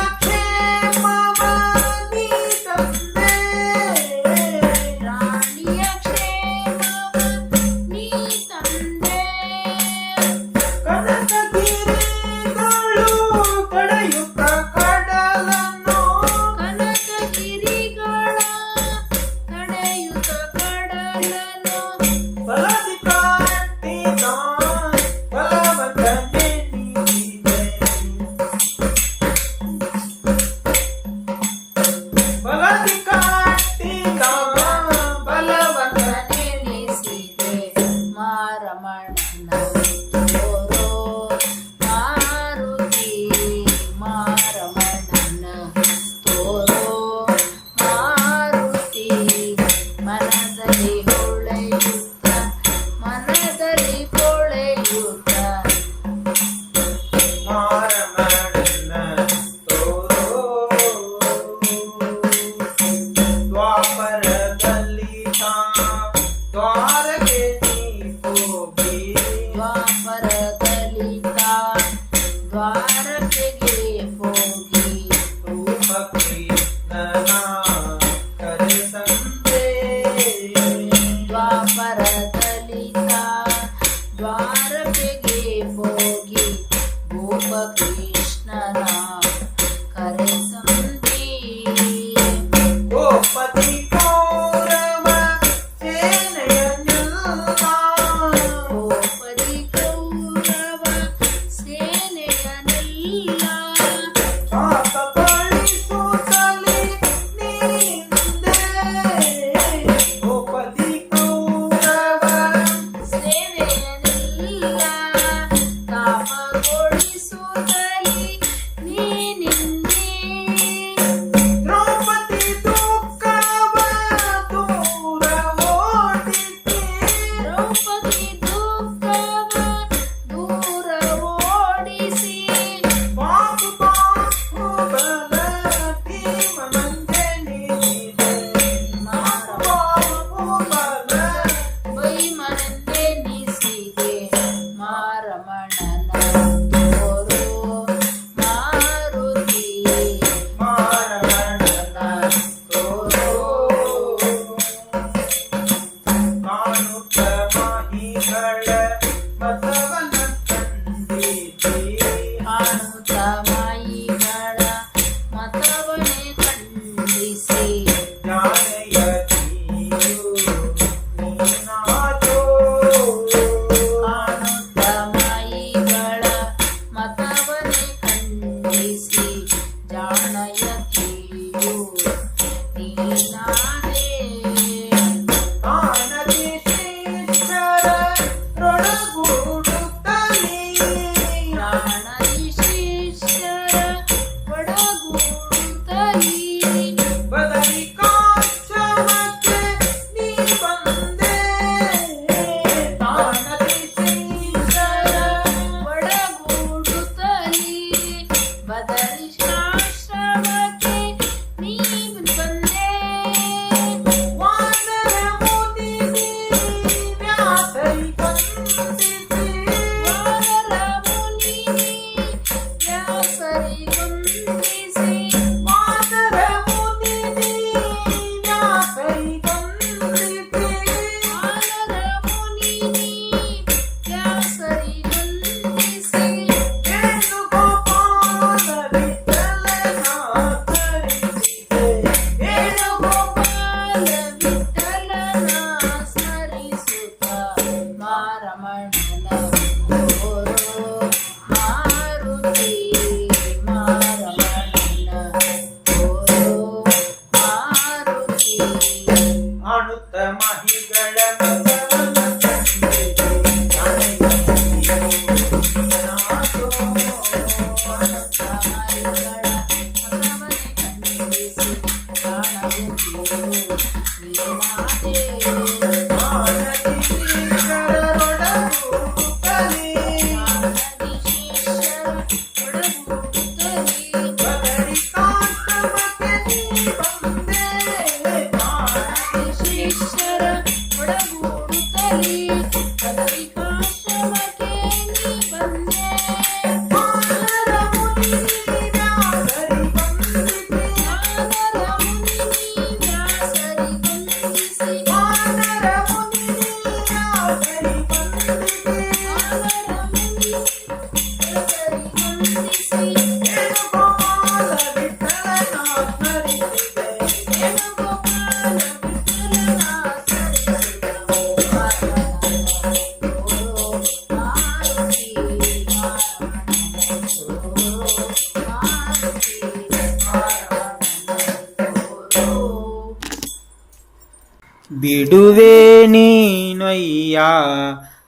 ಬಿಡುವೆ ನೀನೊಯ್ಯ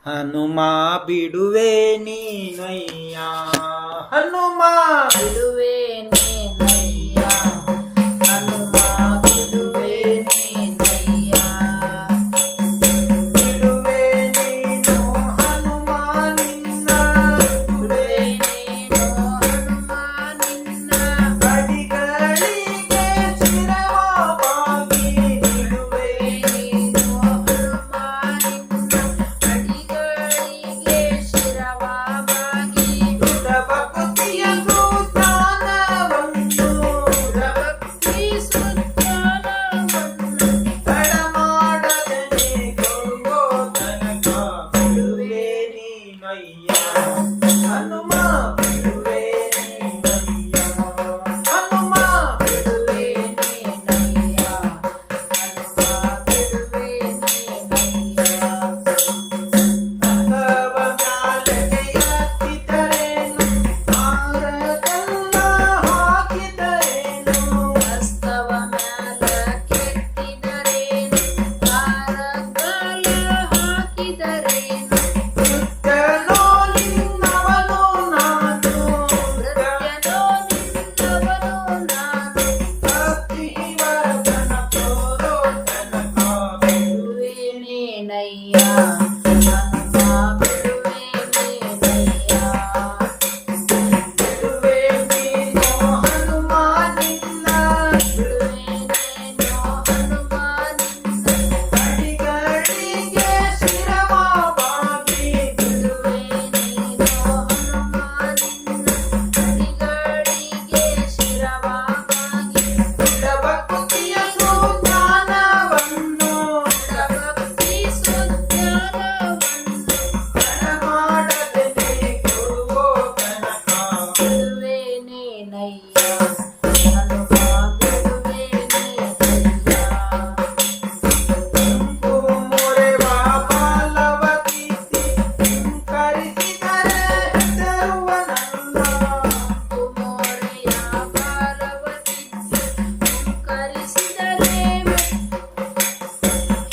ಹನುಮ ಬಿಡುವೆ ನೀನೊಯ್ಯ ಹನುಮ ಬಿಡುವೆ ನೀನಯ್ಯ ಹನುಮ ಬಿಡುವೆ ನೀನಯ್ಯ ಬಿಡುವೆ ನೀನು ಹನುಮ ನಿನ್ನ ಬಿಡುವೆ ನೀನು ಹನುಮ ನಿನ್ನ ಅಡಿಗಳಿಗೆ ಶಿರವಾಗಿ ಬಿಡುವೆ ನೀನು ಹನುಮ ನಿನ್ನ ಅಡಿಗಳಿಗೆ ಶಿರವಾಗಿ ಸುತ ಭಕ್ತಿಯ ಸೂತ್ರವನ್ನು ಭಕ್ತಿ ಸುಜ್ಞಾನವನ್ನು ತಡಮಾಡದೆ ಕೊಡುವ ತನಕ ಬಿಡುವೆ ನೀನಯ್ಯ ಹನುಮ ಬಿಡುವೆ ನೀನಯ್ಯ ಹನುಮ ಬಿಡುವೆ ನೀನಯ್ಯ ಹನುಮ ಬಿಡುವೆ ನೀನಯ್ಯ ಅಥವಾ ಮ್ಯಾಲೆಗೆ ಎತ್ತಿದರೇನು ಆರದಲ್ಲ ಹಾಕಿದರೇನು ಹಸ್ತವ ಮ್ಯಾಲ ಕೆತ್ತಿದರೇನು ಕಾರಗಾಲ ಹಾಕಿದರೇನು ನೃತ್ಯನೋ ನಿನ್ನವನು ನಾನು ನೃತ್ಯನೋ ನಿನ್ನವನು ನಾನು ಭಕ್ತಿ ವರ್ಧನ ತೋರೋ ತನಕ ಬಿಡುವೆ ನೀನಯ್ಯ ಹನುಮ ಬಿಡುವೆ ನೀನಯ್ಯ ಬಿಡುವೆ ನೀನು ಹನುಮ ನಿನ್ನ ಬಿಡುವೆ ನೀನು ಹನುಮ ನಿನ್ನ ಅಡಿಗಳಿಗೆ ಶಿರವಾಗಿ ಬಿಡುವೆ ನೀನು ಹನುಮ ನಿನ್ನ ಅಡಿಗಳಿಗೆ ಶಿರವಾಗಿ ಭಕ್ತಿಯ ಸುಜ್ಞಾನವನ್ನು ಭಕ್ತಿ ಸುಜ್ಞಾನವನ್ನು ತಡಮಾಡದೆ ಕೊಡುವ ತನಕ ಬಿಡುವೆ ನೀನಯ್ಯ ಹನುಮ ಬಿಡುವೆ ನೀನಯ್ಯ ಕೆಂಪು ಮೊರೆವ ಬಾಲವತೀತಿ ಕರಿಸಿದರೆ ಹೆದರುವನಲ್ಲ ಕುಮೋರೆಯ ಪಾರ್ವತಿ ಕರಿಸಿದರೆ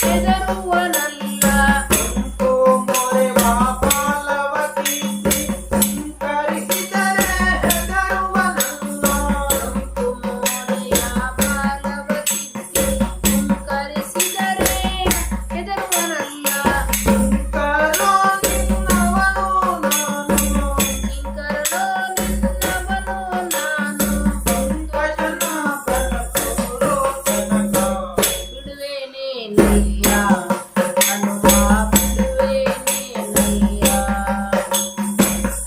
ಹೆದರುವನಲ್ಲ ಕೆಂಪು ಮೊರೆವ ಬಾಲವತೀತಿ ಕರಿಸಿದರೆ ಹೆದರುವನಲ್ಲ ಕುಮೋರೆಯ ಪಾರ್ವತಿ ಕರಿಸಿದರೆ ಹೆದರುವನಲ್ಲ ಕರೋ ನಿನ್ನವನು ನಾನು ಕಿಂಕರನೋ ನಿನ್ನವನು ನಾನು ಭಜನ ತೋರೋ ತನಕ ಬಿಡುವೆ ನೀನಯ್ಯ ಹನುಮ ಬಿಡುವೆ ನೀನಯ್ಯ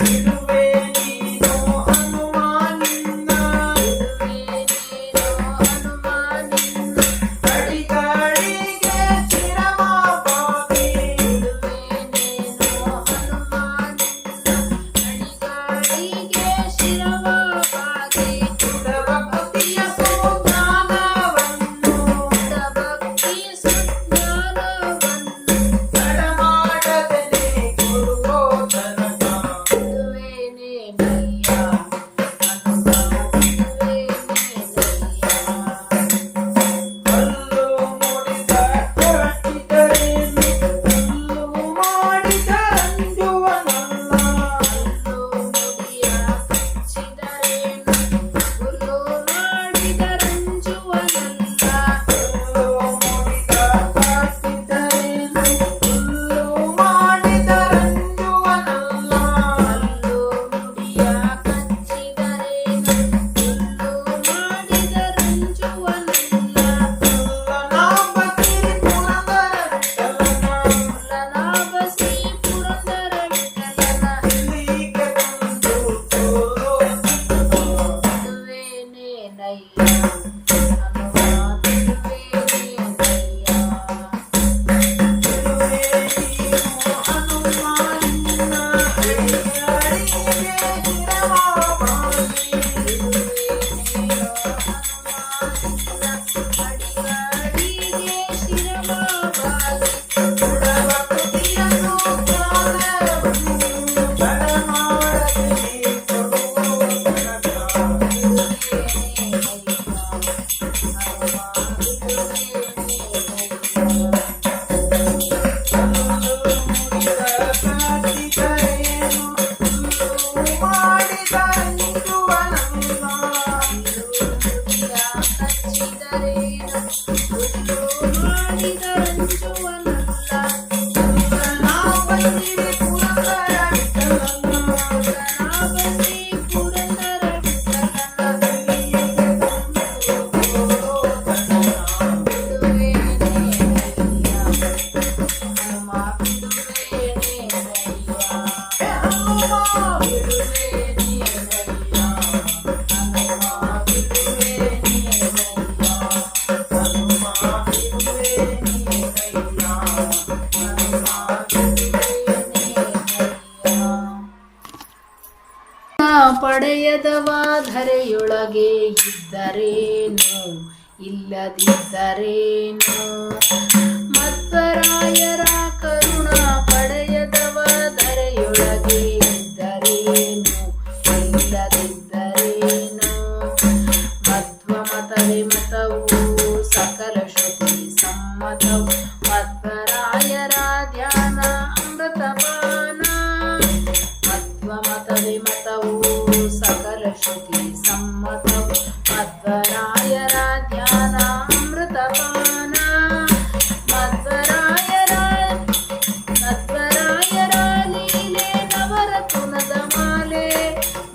ಬಿಡುವೆ ನೀನು ಹನುಮ ನಿನ್ನ ಬಿಡುವೆ ನೀನು ಹನುಮ ನಿನ್ನ ಅಡಿಗಳಿಗೆ ಶಿರವಾಗಿ ಬಿಡುವೆ ನೀನು ಹನುಮ ನಿನ್ನ ಅಡಿಗಳಿಗೆ ಶಿರವಾಗಿ ಭಕ್ತಿಯ ಸುಜ್ಞಾನವನ್ನು ಭಕ್ತಿ ಸುಜ್ಞಾನವನ್ನು ತಡಮಾಡದೆ ಕೊಡುವ ತನಕ ಬಿಡುವೆ ನೀನಯ್ಯ ಹನುಮ ಬಿಡುವೆ ನೀನಯ್ಯ ಕಲ್ಲು ಮೂಡಿದ ಹೊರಟಿದರೇನು ಕಲ್ಲು ಮಾಡಿದ ಅಂಜುವನಲ್ಲ ಹುಲ್ಲು ಮುಡಿಯ ಕಚ್ಚಿದರೇನು ಹುಲ್ಲು ಮಾಡಿದರಂಜುವನಲ್ಲ ಕಲ್ಲು ಮೂಡಿದ ಕಾಟಿದರೇನು ಹುಲ್ಲು ಮಾಡಿದ ಅಂಜುವನಲ್ಲ ಹುಲ್ಲು ಮುಡಿಯ ಕಚ್ಚಿದರೇನು ಹುಲ್ಲು ಮಾಡಿದರಂಜುವನಲ್ಲ ನಾಮಕಿರಿ ಪುರಂದರ ವಿಠಲನ ಹುಲ್ಲನಾಭಸಿ ಪುರಂದರ ವಿಠಲನ ಇಲ್ಲಿಗೆ ಬಂದು ತೋರೋ ತನಕ ಬಿಡುವೆ ನೀನಯ್ಯ ಹನುಮ ಬಿಡುವೆ ನೀನಯ್ಯ ಬಿಡುವೆ ನೀನು ಹನುಮ ನಿನ್ನ ಅಡಿಗಳಿಗೆ ಶಿರವಾಗಿ ಅಡಿಗಳಿಗೆ ಶಿರವಾಗಿ ಭಕ್ತಿಯ ಸುಜ್ಞಾನವನ್ನು ತಡಮಾಡದೆ ಕೊಡುವ ತನಕ ಬಿಡುವೆ ನೀನಯ್ಯ ಬಂದಿದೆ ಪುರಂದರ ವಿಠಲನ ಪಡೆಯದವ ಧರೆಯೊಳಗೆ ಇದ್ದರೇನು ಇಲ್ಲದಿದ್ದರೇನು ಮಧ್ವರಾಯರ ಕರುಣ ಪಡೆಯದವ ಧರೆಯೊಳಗೆ ಇದ್ದರೇನು ಇಲ್ಲದಿದ್ದರೇನು ಮಧ್ವ ಮತವೇ ಮತವು ಸಕಲ ಶ್ರುತಿ ಸಮ್ಮತವು ಮಧ್ವರಾಯರ ಧ್ಯಾನ ಅಮೃತಪಾನ ಮತವೇ ಮತವು ಸಕಲ ಶ್ರುತಿ ಸಮ್ಮತವು ಮಧ್ವರಾಯರ ಧ್ಯಾನ ಅಮೃತಪಾನ ಮಧ್ವರಾಯರ ಲೀಲೆ ನವರತುನದ ಮಾಲೆ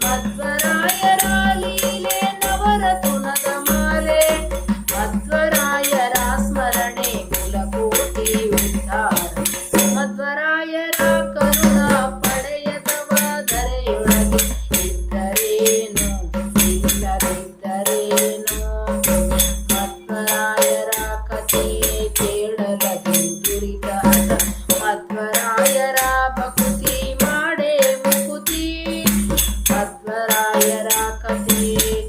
ಮಧ್ವರಾಯರ ಲೀಲೆ ನವರತುನದ ಮಾಲೆ ಮಧ್ವರಾಯರ ಸ್ಮರಣೆ ಕುಲಕೋಟಿ ಉದ್ಧಾರ ಮಧ್ವರಾಯರ ಕರುಣ ಪಡೆಯದವ ಧರೆಯೊಳಗೆ ಇದ್ದರೇನು ಇಲ್ಲದಿದ್ದರೇನು ಮಧ್ವರಾಯರ ಕಥೆ ಕೇಳಲದು ದುರಿತ ಮಧ್ವರಾಯರ ಭಕ್ತಿ ಮಾಡೇ ಮುಕುತಿ ಮಧ್ವರಾಯರ ಕಥೆ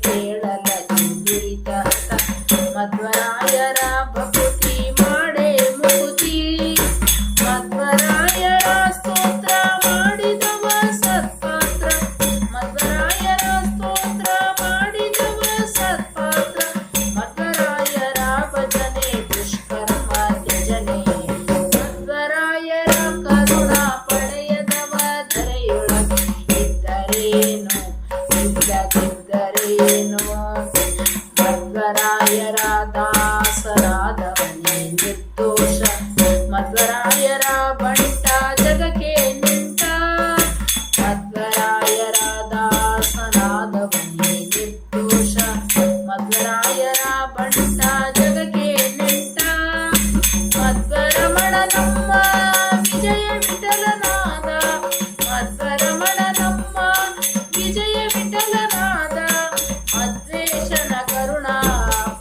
ಕೇಳಲದು ದುರಿತ ಮಧ್ವರಾಯರ ಭಕ್ತಿ ಮಾಡೇ ಮುಕುತಿ ಮಧ್ವರಾಯರ ಸ್ತೋತ್ರ ಮಾಡಿದವ ಸತ್ಪಾತ್ರ ಮಧ್ವರಾಯರ ಸ್ತೋತ್ರ ಮಾಡಿದವ ಸತ್ಪಾತ್ರ ಮಧ್ವರಾಯರ ಭಜನೆ ದುಷ್ಕರ್ಮ ತ್ಯಜನೆ ಮಧ್ವರಾಯರ ಕರುಣ ಪಡೆಯದವ ಧರೆಯೊಳಗೆ ಇದ್ದರೇನು ಇಲ್ಲದಿದ್ದರೇನು ಮಧ್ವರಾಯರ ದಾಸರಾದವನೇ ನಿರ್ದೋಷ ಮಧ್ವರಾಯರ ಬಂಟ ಜಗಕ್ಕೆ ನಿಂತ ಮಧ್ವರಾಯರ ದಾಸನಾದವನೇ ನಿರ್ದೋಷ ಮಧ್ವರಾಯರ ಬಂಟ ಜಗಕ್ಕೆ ನಿಂತ ಮಧ್ವರಮಣ ನಮ್ಮ ವಿಜಯ ವಿಠಲನಾದ ಮಧ್ವರಮಣ ನಮ್ಮ ವಿಜಯ ವಿಠಲನಾದ ಮಧ್ವೇಶನ ಕರುಣ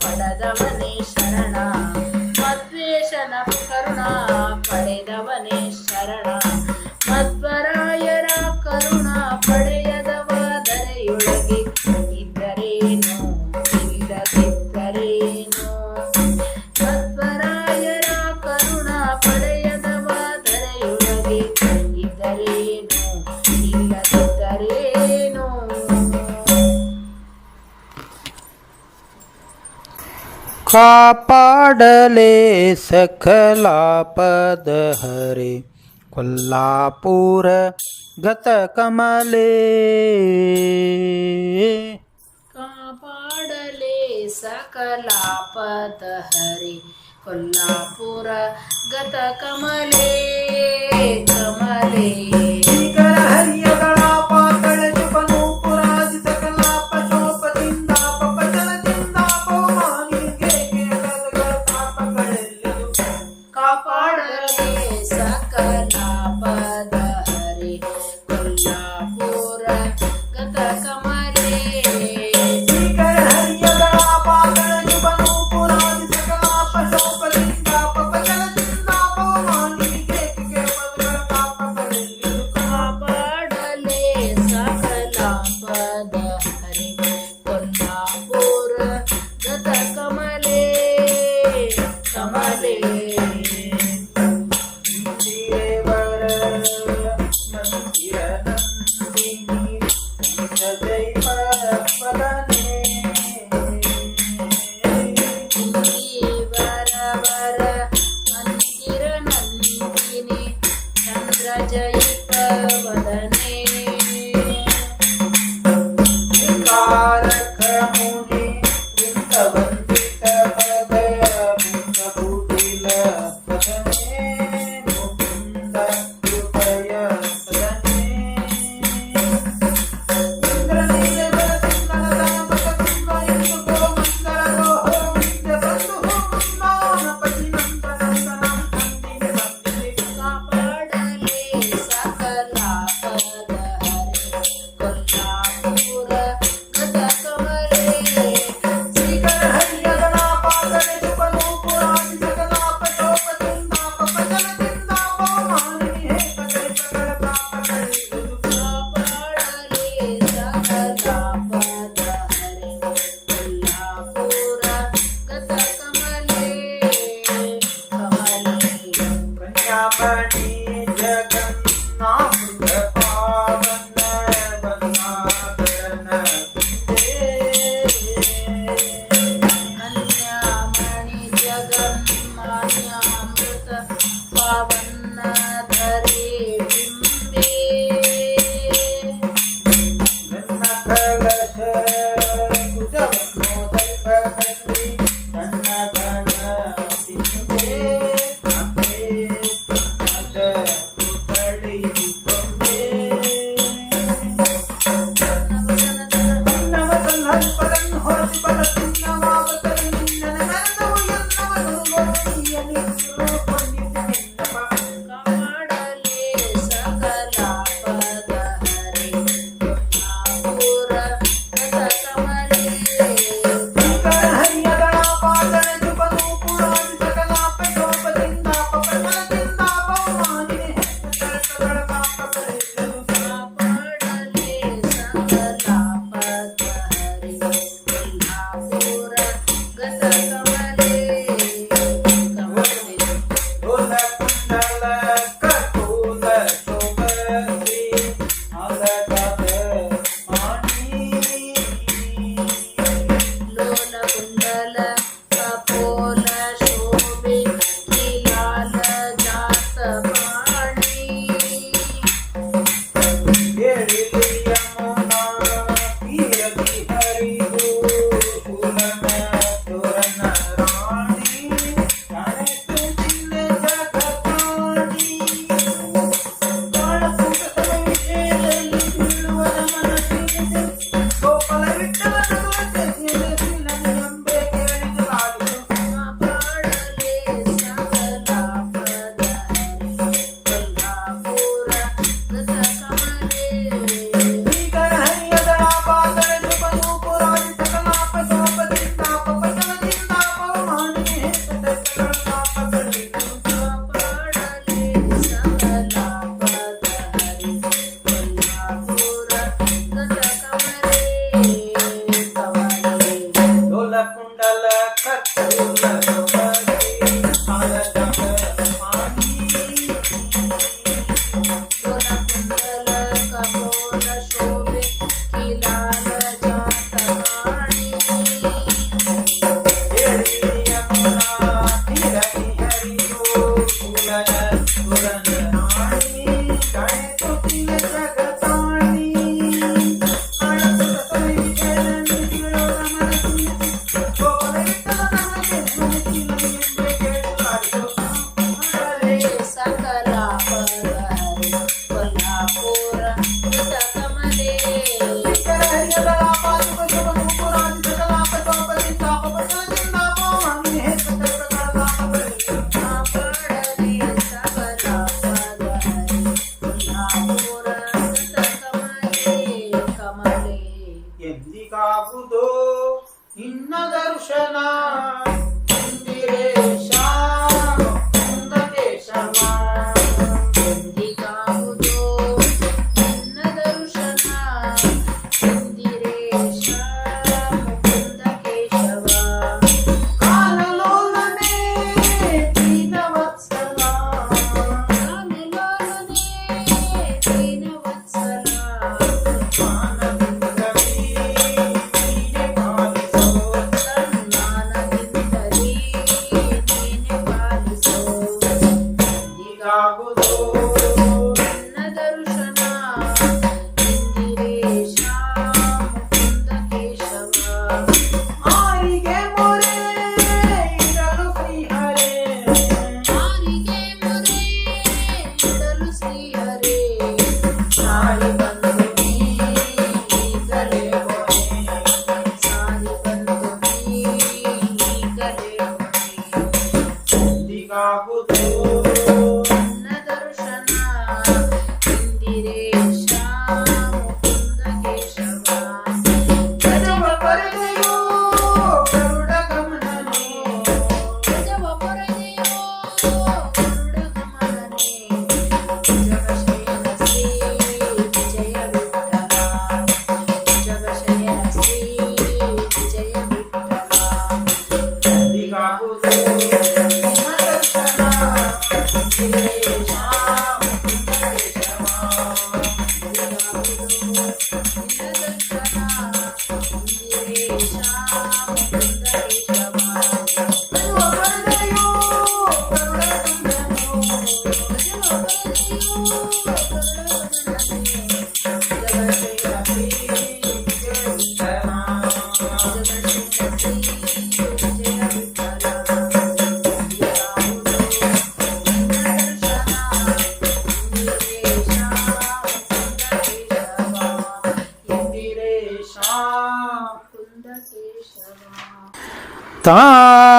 ಪಡೆದವನೇ ಶರಣ ಮಧ್ವೇಶನ ಕರುಣ ಪಡೆದವನೇ ಶರಣ ಮಧ್ವರಾಯರ ಕರುಣ ಪಡೆಯದವ ಧರೆಯೊಳಗೆ ಇದ್ದರೇನು ಇಲ್ಲದಿದ್ದರೇನು ಮಧ್ವರಾಯರ ಕರುಣ ಪಡೆಯದವ ಧರೆಯೊಳಗೆ ಇದ್ದರೇನು ಇಲ್ಲದಿದ್ದರೇನು ಕಾಪಾಡಲೆ ಸಕಲಾಪದ ಹರೆ ಕೊಲ್ಲಾಪುರ ಗತ ಕಮಲೆ ಕಾಪಾಡಲೆ ಸಕಲಾಪದ ಹರೆ ಕೊಲ್ಲಾಪುರ ಗತ ಕಮಲೆ ಕಮಲೆ ಶ್ರೀಕರ ಹರಿಯಗಳ ಪಾಕಳ ಪನೂಪುರಾಜಿ ಸಕಲಾಪ ಶೋಪದಿಂದಾಪ ಪಚನದಿಂದಾಪ ಮಾನಿಗೆ ಕೇಳಗಳ ಪಾಪಗಳೆಲ್ಲವೂ ಕಾಪಾಡಲೆ ಸಕಲಾಪದ ಹರೆ ಕೊಲ್ಲಾಪುರ ಗತ ಕಮಲೆ ಶ್ರೀಕರ ಹರಿಯಗಳ ಪಾಕಳ ಪನೂಪುರಾಜಿ ಸಕಲಾಪ ಶೋಪದಿಂದಾಪ ಪಚನದಿಂದಾಪ ಮಾನಿಗೆ ಕೇಳಗಳ ಪಾಪಗಳೆಲ್ಲವೂ ಕಾಪಾಡಲೆ ಸಕಲಾಪದ ಹರೆ ಕೊಲ್ಲಾಪುರ ಗತ ಕಮಲೆ ಕಮಲೆ ದೇವರ ಮಂದಿರ ನಂದಿನಿ ಜೈ ಪದನೇ ವರ ಮಂದಿರ ನಂದಿನಿ ಚಂದ್ರ ಜಯಿತ ವದನೆ ಕಾರಕ ಮುನಿ ವೃಂದವಂತೆ ಲೋಲ ಕುಂಡಲ ಕತ್ತೂಲ ಸೊಬಗೆ ಆಲತಕ ಮಾಡಿ ಕುಂಡಲ ಕಪೋಲ ಶೋಭೆ ಕಿಲಾಲ ಜಾತವಾಣಿ ಎಳಿಯ ಮುನಾ ತಿರಗಿ ಹರಿಯೋ ಕುಲನ ಕುಲನ ನಾಣಿ ಗಣೆ ತುತಿಯ ಜಗತಾಣಿ ಅಳಸುತ ತೊಲಿಗೆ ನಂದಿಗಳೋ ನಮನ ಕುಂತಿ ಗೋಲೆಟ್ಟದ ನಮಗೆ ಸುನಿತಿಲ್ಲ ಎಂಬೆ ಕೇಳುವಾರಿಯೋ ಮಾಡಲೇ ಸಕಲ ಪರಹರಿ ಕೊಲ್ಹಾಪುರ ಕಮಲೇ ಕರಹರಿಯದ ಪಾದುಕ ಶುಭ ಪುರಾದಿ ಸಕಲಾಪ ಚೌಪದಿ ತಾಪ ಪಟದಿಂದ ಪೋಮಿ ಹೇತ ಪ್ರಕಾರ ಬರಲಿ ಪಡಲಿ ಸಕಲ ಪರಹರಿ ಕೊಲ್ಹಾಪುರ ಕಮಲೇ ಕಮಲೇ ಎಂದಿಗಾಗುವುದೋ ನಿನ್ನ ದರ್ಶನ ಇಂದಿರೇಶ ಮುಂದಕೇಶವ ಎಂದಿಗಾವುದೋ ನಿನ್ನ ದರ್ಶನ ಇಂದಿರೇಶ ಮುಕುಂದ ಕೇಶವ ಕಾಲಲೋಲನೆ ದೀನವತ್ಸಲ ಕಾಲಲೋಲನೆ ದೀನವತ್ಸಲ ಮಾನವಿಂದವೇ ನೀನೆ ಪಾಲಿಸೋ ಸನ್ಮಾನದಿಂದಲೇ ನೀನೆ ಪಾಲಿಸೋ ಎಂದಿಗಾಗುವುದೋ ನಿನ್ನ ದರ್ಶನ ಇಂದಿರೇಶ ಮುಕುಂದ ಕೇಶವ ಆರಿಗೆ ಮೊರೆ ಇಡಲು ಶ್ರೀಹರೇ ಆರಿಗೆ ಮೊರೆ ಇಡಲು ಶ್ರೀಹರೇ ಸಾರಿ ಬಂದು ನೀಗಲೇ ಹೊಣೆ ಸಾರಿ ಬಂದು ಈಗಲೇ ಹೊಣೆ ಎಂದಿಗಾಗುವುದೋ ನಿನ್ನ ದರ್ಶನ ಇಂದಿರೇಶ ಮುಕುಂದ ಕೇಶವ ಗಜವ ಪರದೆಯೋ ಗರುಡ ಗಮನನೇ ಗಜವ ಪೊರೆದೆಯೋ ಗರುಡ ಗಮನನೇ ಜಗಶಯನ ಶ್ರೀ ವಿಜಯ ವಿಠಲ ಜಗಶಯನ ಶ್ರೀ ವಿಜಯ ವಿಠಲ ಎಂದಿಗಾಗುವುದೋ ನಿನ್ನ ದರ್ಶನ ಇಂದಿರೇಶ ಮುಕುಂದ ಕೇಶವ ಗಜವ ಪರದೆಯೋ ಗರುಡ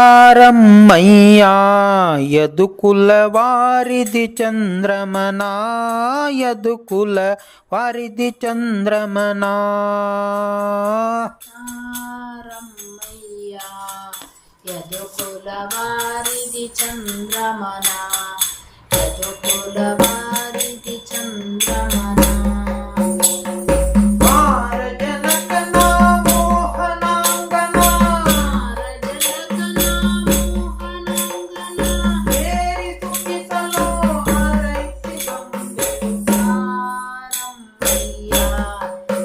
ತಾರಮ್ಮಯ್ಯ ಯದುಕುಲ ವಾರಿಧಿ ಚಂದ್ರಮನಾ ಯದುಕುಲ ವಾರಿಧಿ ಚಂದ್ರಮನಾ ರಮ್ಮಯ್ಯ ಯದುಕುಲವಾರಿಧಿ ಚಂದ್ರಮನ ಯದುಕುಲವಾರಿಧಿ ಚಂದ್ರಮನ ಜನಕನ ಮೋಹನಾಂಗನ ಜನಕನ ಮೋಹನಾಂಗನ ಏರಿ ಸುಖಿಸಲು ಹಾರೈಸಿ ಬಂದೆ ರಮ್ಮಯ್ಯ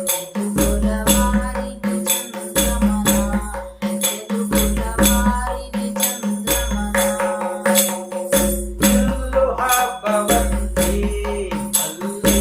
ಯದುಕುಲವಾರಿಧಿ ಚಂದ್ರಮನ ಯದುಕುಲವಾರಿಧಿ ಚಂದ್ರಮನ ಎಲ್ಲೂ ಹಬ್ಬವಂತೆ ಅಲ್ಲಿ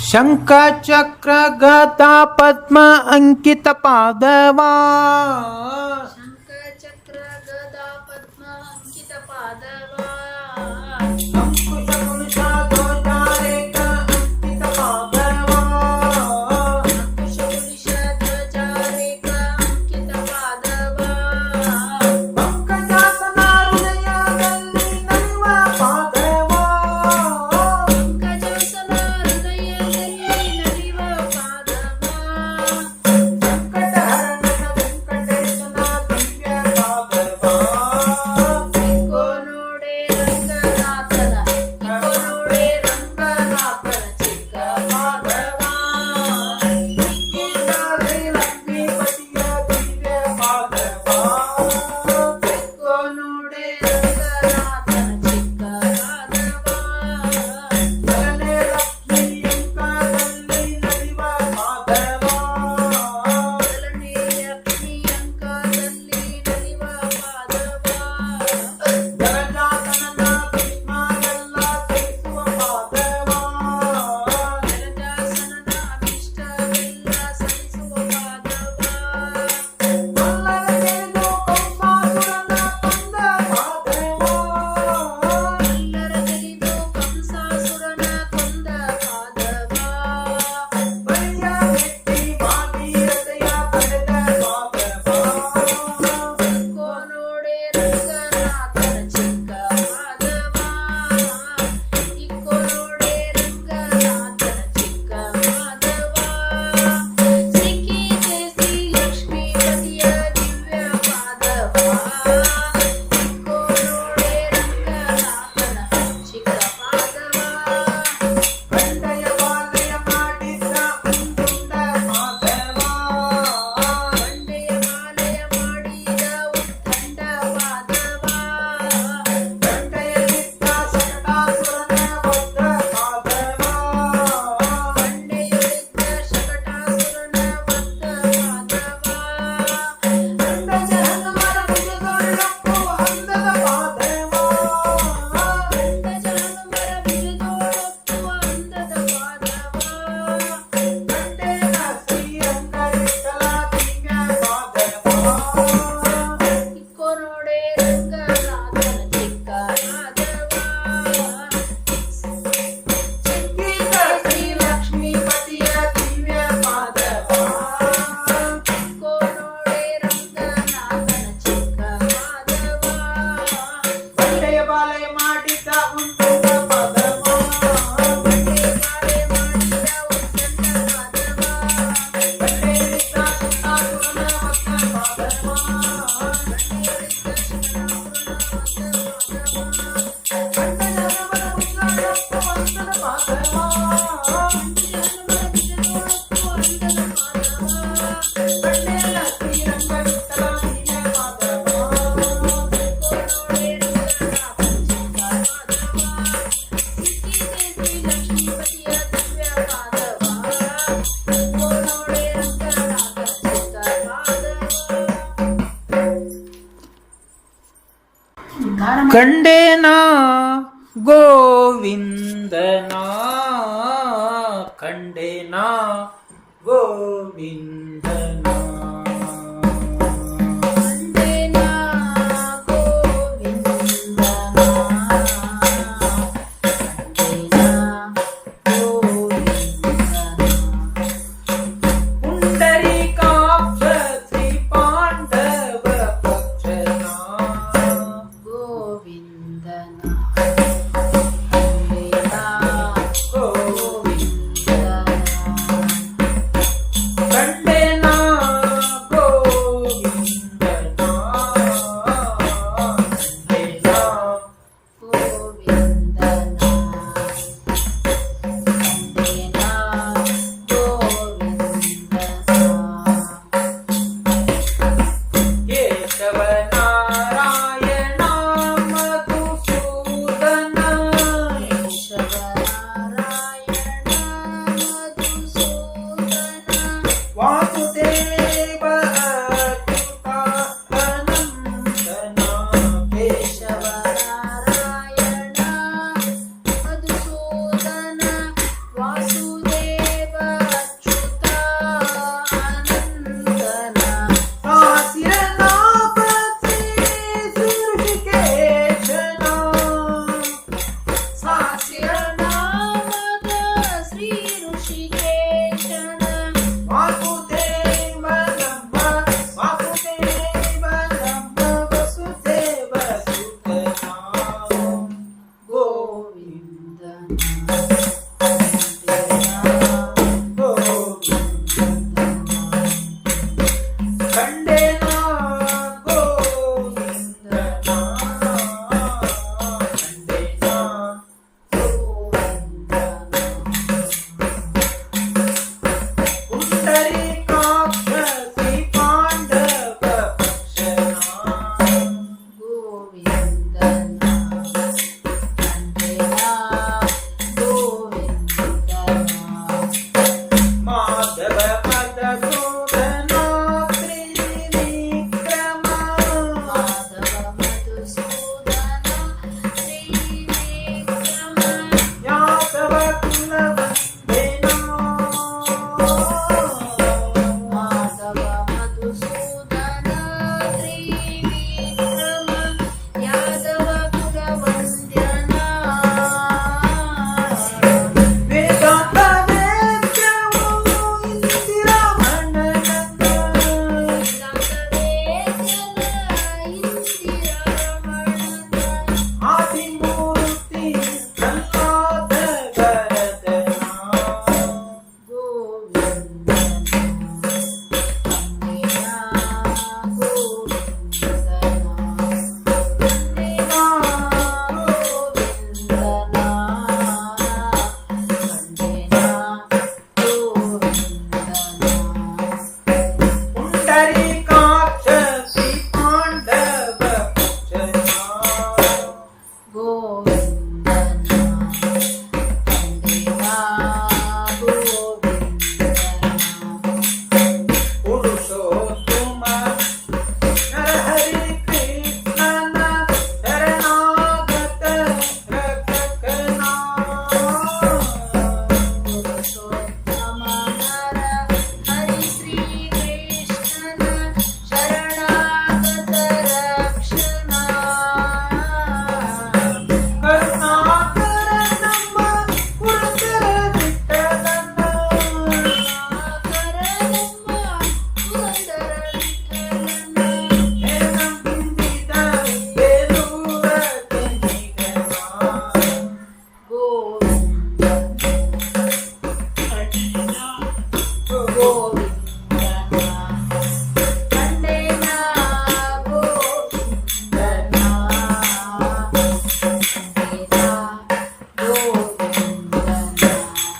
ಶಂಖ ಚಕ್ರ ಗದಾ ಪದ್ಮ ಅಂಕಿತ ಪಾದವಾ ಶಂಖ ಚಕ್ರ ಗದಾ ಪದ್ಮ ಅಂಕಿತ ಪಾದವಾ ಅಂಕುಶ ಕುಶ ಧ್ವಜಾರೇಖ ಅಂಕಿತ ಪಾದವಾ ಅಂಕುಶ ಕುಲಿಶ ಧ್ವಜಾರೇಖ ಅಂಕಿತ ಪಾದವಾ ಪಂಕಜಾಸನ ಹೃದಯದಲ್ಲಿ ನಲಿವ ಪಾದವಾ ಪಂಕಜಾಸನ ಹೃದಯದಲ್ಲಿ ನಲಿವ ಪಾದವಾ ವೆಂಕಟಹರಣ ವೆಂಕಟೇಶನ ದಿವ್ಯ ಪಾದವಾ ಇಕೋ ನೋಡೆ ರಂಗನಾಥನ ಇಕೋ ನೋಡೆ ರಂಗನಾಥನ ಚಿಕ್ಕ ಪಾದವಾ ಲಕ್ಷ್ಮೀಪತಿಯ ದಿವ್ಯ ಪಾದವಾ ಇಕೋ ನೋಡೆ ರಂಗನಾಥನ ಚಿಕ್ಕ ಪಾದವಾ ಜಗನೇ ಲಕ್ಷ್ಮೀಯಂಕದಲ್ಲಿ ನಲಿವ ಪಾದವಾ ಚಲನೆಯ ಕ್ರಿಯಂಕದಲ್ಲಿ ನಲಿವ ಪಾದವಾ ಜಗಜಾತನನ ಭೀಷ್ಮರೆಲ್ಲ ಸಹಿಸುವ ಪಾದವಾ ಜಲಜಾಸನನ ಅಭಿಷ್ಟವೆಲ್ಲ ಸಹಿಸುವ ಪಾದವಾ ಅಲ್ಲರದೇನು ಕಂಸಾಸುರನ ಕೊಂದ ಪಾದವಾ ಎಲ್ಲರ ತಿಳಿದು ಕಂಸಾಸುರನ ಕೊಂದ ಪಾದವಾ ಬಲಿಯ ವ್ಯಕ್ತಿ ಭಾಗೀರಥೆಯ ಪಡೆದ ಪಾದವಾ ಇಕೋ ನೋಡೆ ರಂಗನಾಥನ ಚಿಕ್ಕ ಪಾದವಾ ಇಕೋ ನೋಡೆ ರಂಗನಾಥನ ಚಿಕ್ಕ ಪಾದವಾ ಸಿಕ್ಕಿ ಶ್ರೀ ಲಕ್ಷ್ಮೀಪತಿಯ ದಿವ್ಯ ಪಾದವಾ ಇಕೋ ನೋಡೆ ರಂಗನಾಥನ ಚಿಕ್ಕ ಪಾದವಾ ಬಂಡೆಯ ಬಾಲೆಯ ಮಾಡಿದ್ದ ಉಂಡುಂಡ ಪಾದವಾ ಬಂಡೆಯ ಮಾಲೆಯ ಮಾಡಿದ ಉತ್ತಂಡ ಪಾದವಾ ಬಂಡೆಯಲ್ಲಿದ್ದ ಶಕಟಾಸುರನ ಒದ್ದ ಪಾದವಾ ಬಂಡೆಯಲ್ಲಿದ್ದ ಶಕಟಾಸುರನ ಒದ್ದ ಪಾದವಾ ಅಂಡಜ ಹನುಮರ ಭುಜದೊಳ್ಳಪ್ಪು ಅಂದದ ಪಾದವಾ ಅಂಡಜ ಹನುಮರ ಭುಜದೋಳೊಪ್ಪುವ ಅಂದದ ಪಾದವಾ ಬಂಡೆಯ ಶ್ರೀರಂಗವಿಠಲ ದಿವ್ಯ ಪಾದವಾ ಇಕೋ ನೋಡೆ ರಂಗನಾಥನ ಚಿಕ್ಕ ಪಾದವಾ ಚಿಕ್ಕಿದ ಶ್ರೀ ಲಕ್ಷ್ಮೀಪತಿಯ ದಿವ್ಯ ಪಾದವಾ ಇಕೋ ನೋಡೆ ರಂಗನಾಥನ ಚಿಕ್ಕ ಪಾದವಾ ಬಂಡೆಯ ಬಾಲೆಯ ಮಾಡಿದ್ದ ಉಂಡುಂಡ ಪಾದವಾ ಬಂಡೆಯ ಮಾಲೆ ಮಾಡಿದ ಉತ್ತಂಡ ಪಾದವಾ ಬಂಡೆಯಲ್ಲಿದ್ದ ಶಕಟಾಸುರನ ಒದ್ದ ಪಾದವಾ ಕಂಡೇನಾ ಗೋವಿಂದನಾ ಕಂಡೇನಾ ಗೋವಿಂದನಾ ಕಂಡೇನಾ ಗೋವಿಂದನಾ ಕಂಡೇನಾ ಗೋವಿಂದನಾ ಪುಂಡರೀಕಾಕ್ಷ ಶ್ರೀ ಪಾಂಡವ ಪಕ್ಷನಾ ಗೋವಿಂದನಾ ಕಂಡೇನಾ ಗೋವಿಂದನಾ ಕಂಡೇ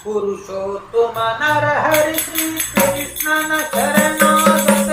ಪುರುಷೋತ್ತಮ ನರಹರಿ ಶ್ರೀ ಕೃಷ್ಣನ ಶರಣಾಗತ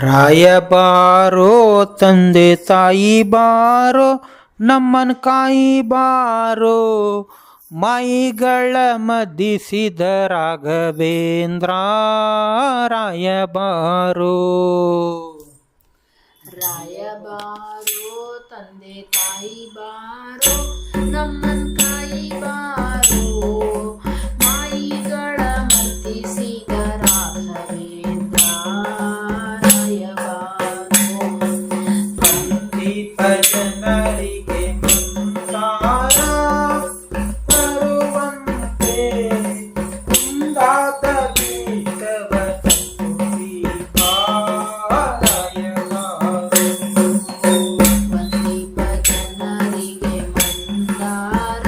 ರಾಯಬಾರೋ ತಂದೆ ತಾಯಿ ಬಾರೋ ನಮ್ಮನ್ ಕಾಯಿ ಬಾರೋ ಮಾಯಿಗಳ ಮದಿಸಿದ ರಾಘವೇಂದ್ರ ರಾಯಬಾರೋ ರಾಯಬಾರೋ ತಂದೆ ತಾಯಿ ಬಾರೋ ನಮ್ಮನ್ ಕಾಯಿ ಬಾರೋ ಮಾಯಿಗಳ ಮತ್ತಿಸಿದ ರಾಘವೇಂದ್ರ ರಾಯಬಾರೋ ದೀಪ ಜನರಿಗೆ ಮುಂದಾರ ತರುವಂತೆ ಕುಂದಾದ ಗೀತವ ದೀಪ ರಾಯಬಾರೋ. ಒಂದೀಪ ಜನರಿಗೆ ಮಂದಾರ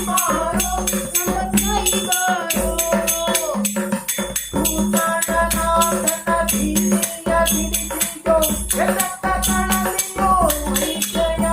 ಬಾರೋ ನಮ್ಮ ತಾಯಿ ಬಾರೋ ಭೂತಾಡನಾಥನ ಬೀದಿಯ ಬಿಡಿಸಿದೋ ಜಗತ್ತ ಕಣಲಿಯೋ ವೈದ್ಯಯ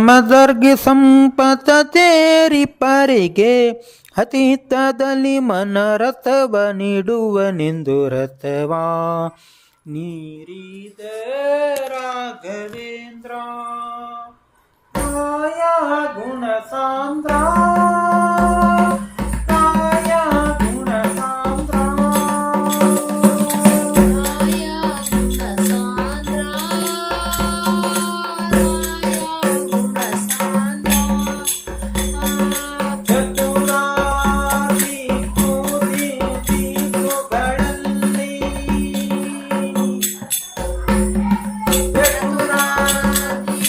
ಮದರ್ಗೆ ಸಂಪತ ತೇರಿ ಪರಿಗೆ ಅತೀತದಲ್ಲಿ ಮನರಥವ ನೀಡುವನೆಂದು ರಥವಾ ನೀರಿದ ರಾಘವೇಂದ್ರ ಕಾಯ ಗುಣ ಸಾಂದ್ರ ಕಾಯ ಗುಣ ಸಾಂದ್ರ ಚತುರಾದಿ ಕೂದಿ ದೀಪಗಳಲ್ಲಿ ಚತುರಾದಿ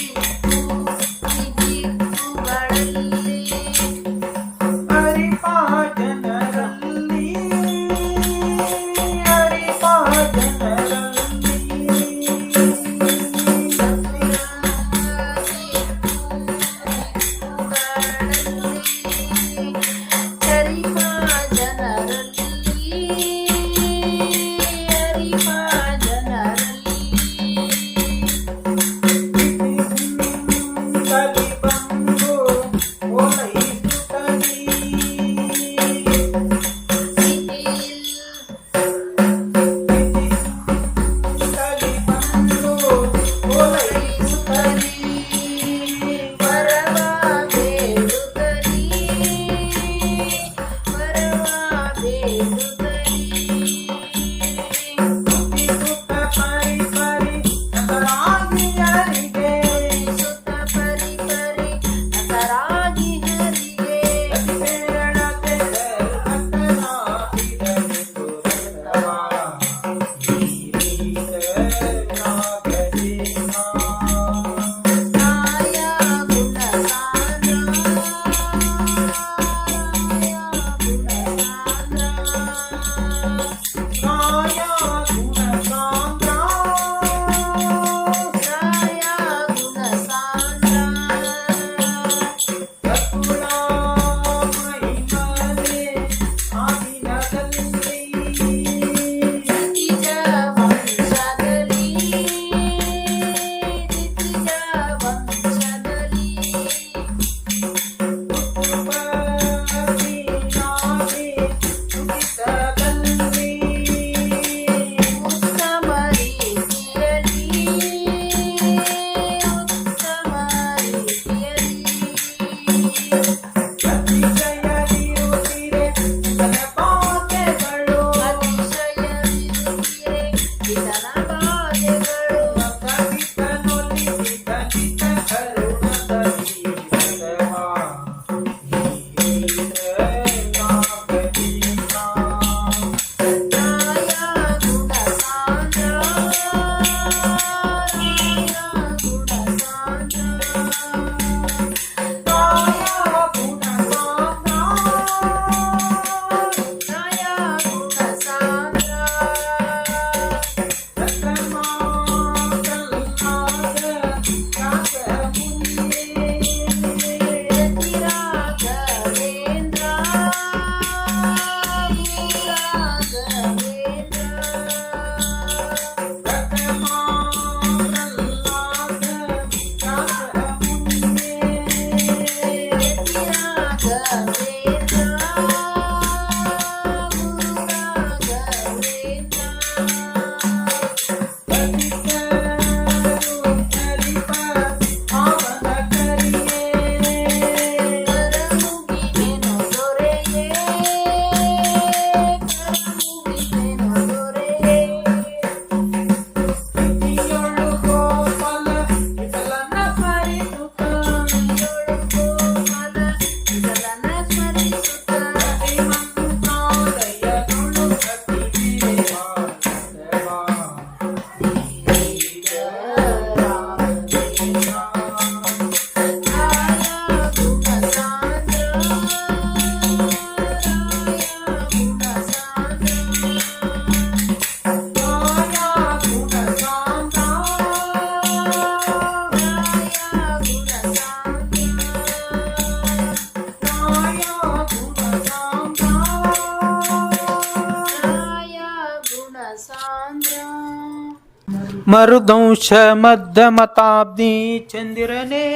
ಮರುದಂಶ ಮಧ್ಯಮತಾಬ್ದಿ ಚಂದಿರನೇ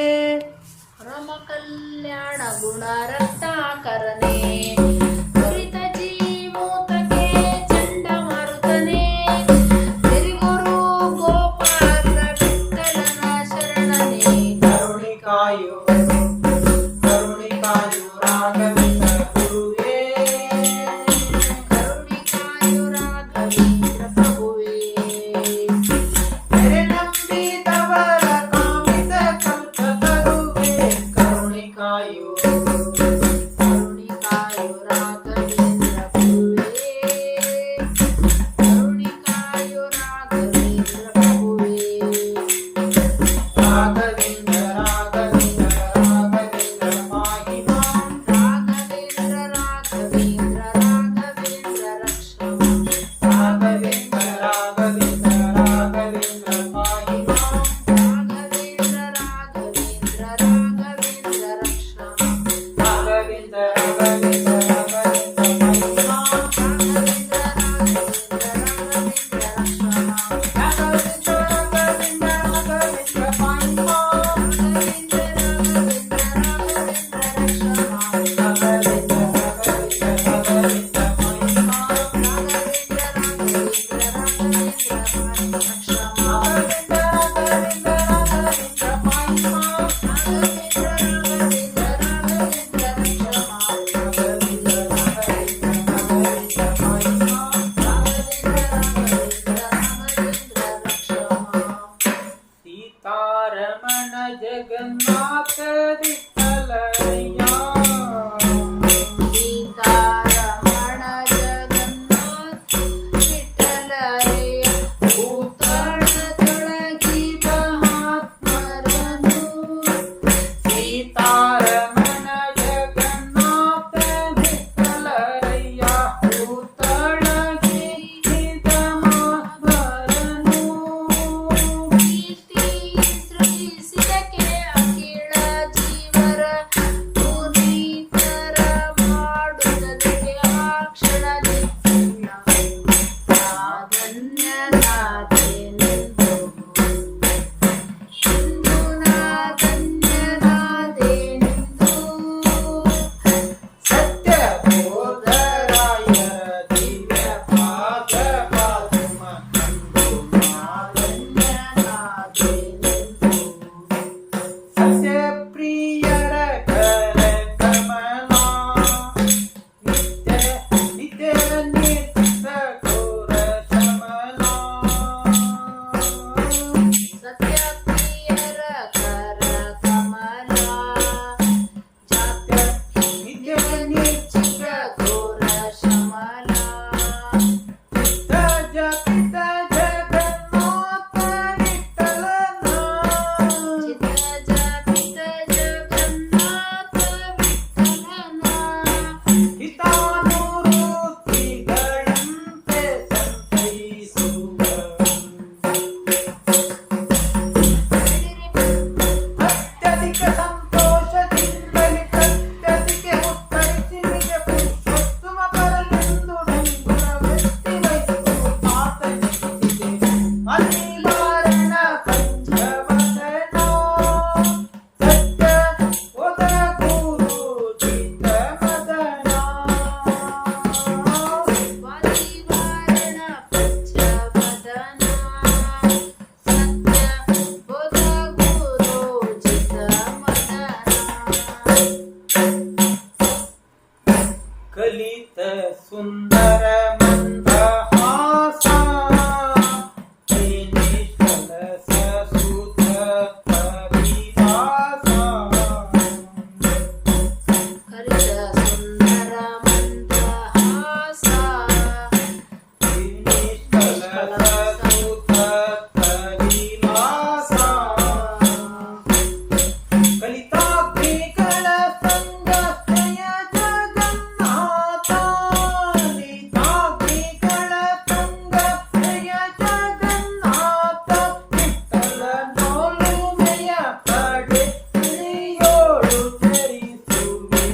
ರಮ ಕಲ್ಯಾಣ ಗುಣ ರತ್ನಾಕರನೇ ನುರಿತ ಜೀವೋತಕೆ ಚಂಡಮಾರುತನೇ ಸಿರಿಗುರು ಗೋಪಾಲ ವಿಠಲನ ಶರಣನೇ ಕರುಣಿಕಾಯು ರಾಘವೇಂದ್ರ ಗುರುವೇ ಕರುಣಿಕಾಯು ರಾಘವೇಂದ್ರ ಪ್ರಭುವೇ ನಂಬಿದವರ ಕಾಮಿತ ಕಲ್ಪತರುವೇ ಕರುಣಿಕಾಯು ಕರುಣಿಕಾಯು ರಾಘವೇಂದ್ರ ಪ್ರಭುವೇ ಕರುಣಿಕಾಯು ರಾಘವೇಂದ್ರ ಪ್ರಭುವೇ ರಾಘವೇಂದ್ರ ಮಾಹಿ ಮಾಂ ರಾಘವೇಂದ್ರ ರಾಘವೇಂದ್ರ ರಾಘವೇಂದ್ರ ರಕ್ಷಮ ರಾಘವೇಂದ್ರ ಮಾಹಿ ಮಾಂ ರಾಘವೇಂದ್ರ ರಾಘವೇಂದ್ರ ರಾಘವೇಂದ್ರ ರಕ್ಷಮ ರಾಘವೇಂದ್ರ ಮಾಹಿ ಮಾಂ ರಾಘವೇಂದ್ರ ರಾಘವೇಂದ್ರ ರಾಘವೇಂದ್ರ ರಕ್ಷಮ ಸೀತಾರಮಣ ಜಗನ್ನಾಥ ವಿಠಲಯ್ಯ ಸೀತಾರಮಣ ಜಗನ್ನಾಥ ವಿಠಲಯ್ಯ ಭೂತಳದೊಳಗಿ ಮಹಾತ್ಮರನು ಸೀತಾರಮಣ ಜಗನ್ನಾಥ ವಿಠಲಯ್ಯ ಭೂತಳಗಿ ಮಹಾತ್ಮರನು ಕೀರ್ತಿ ಸೃಜಿಸಿದಕ್ಕೆ ಅಖಿಳ ಜೀವರ ಪುನೀತರ ಮಾಡುವುದಕ್ಕೆ ಆ ಕ್ಷಣದಿ ಧನ್ಯನಾದೆನೆಂದು ಇಂದು ನಾ ಧನ್ಯನಾದೆನೆಂದು ಸತ್ಯ ಬೋಧರಾಯರ ದಿವ್ಯ ಪಾದ ಪಾದುಮ ಧನ್ಯನಾದೆನೆಂದು ಸತ್ಯ ಪ್ರಿಯರ ಕರ ಕಮಲ ನಿತ್ಯ ನಿತ್ಯ ನಿರ್ತ ಘೋರ ಶಮಲ ಸತ್ಯಪ್ರಿಯರ ಕರ ಕಮಲ ಜಾತ್ಯ ನಿತ್ಯ ನಿರ್ಚಿತ ಘೋರ ಶಮಲ ಜಗತ ಜಗನ್ನಾಥ ವಿಠಲನ ಚಿತ್ತ ಜಾಪಿತ ಜಗನ್ನಾಥ ವಿಠಲನ ಹಿತಾನುವೃತ್ತಿಗಳಂತೆ ಸಂತೈಸುವ ಅತ್ಯಧಿಕ ಸಂತೋಷದಿಂದಲೇ ಪ್ರತ್ಯಧಿಕ ಉತ್ತರಿಸಿ ನಿಜ ಪುರುಷೋತ್ತಮ ಬರಲೆಂದು ಡಂಗುರ ವೃತ್ತಿ ವಹಿಸುವ ಆತನಿಗೆ ಅನಿವಾರಣ ಪಂಚವದನ ಸತ್ಯ ಒದ ಗುರು ಚಿತ್ತ ಮದನ ವಾದಿವಾರಣ ಪಂಚವದನ ಸತ್ಯ ಬೋಧ ಗುರು ಚಿತ್ತ ಮದನ ಕಲಿತ ಸುಂದರ ಮಂದಹಾಸ ನಿಶ್ಚಲ ಸಸುತ ಪರಿಹಾಸ ಕರಿದ ಸುಂದರ ಮಂದಹಾಸ ನಿಶ್ಚಲ ಸಸುತ ಪರಿಹಾಸ ಕಲಿತಾಗ್ನಿಗಳ ಸಂಗ ಜಯ ಜಗನ್ನಾಥ ಕಲಿತಾಗ್ನಿಗಳ ಸಂಗ ಜಯ ಜಗನ್ನಾಥ ವಿಠಲ ನೋಲುಮೆಯ ಪಡೆ ಶ್ರೀಯೋಳು ಧರಿಸುವೆ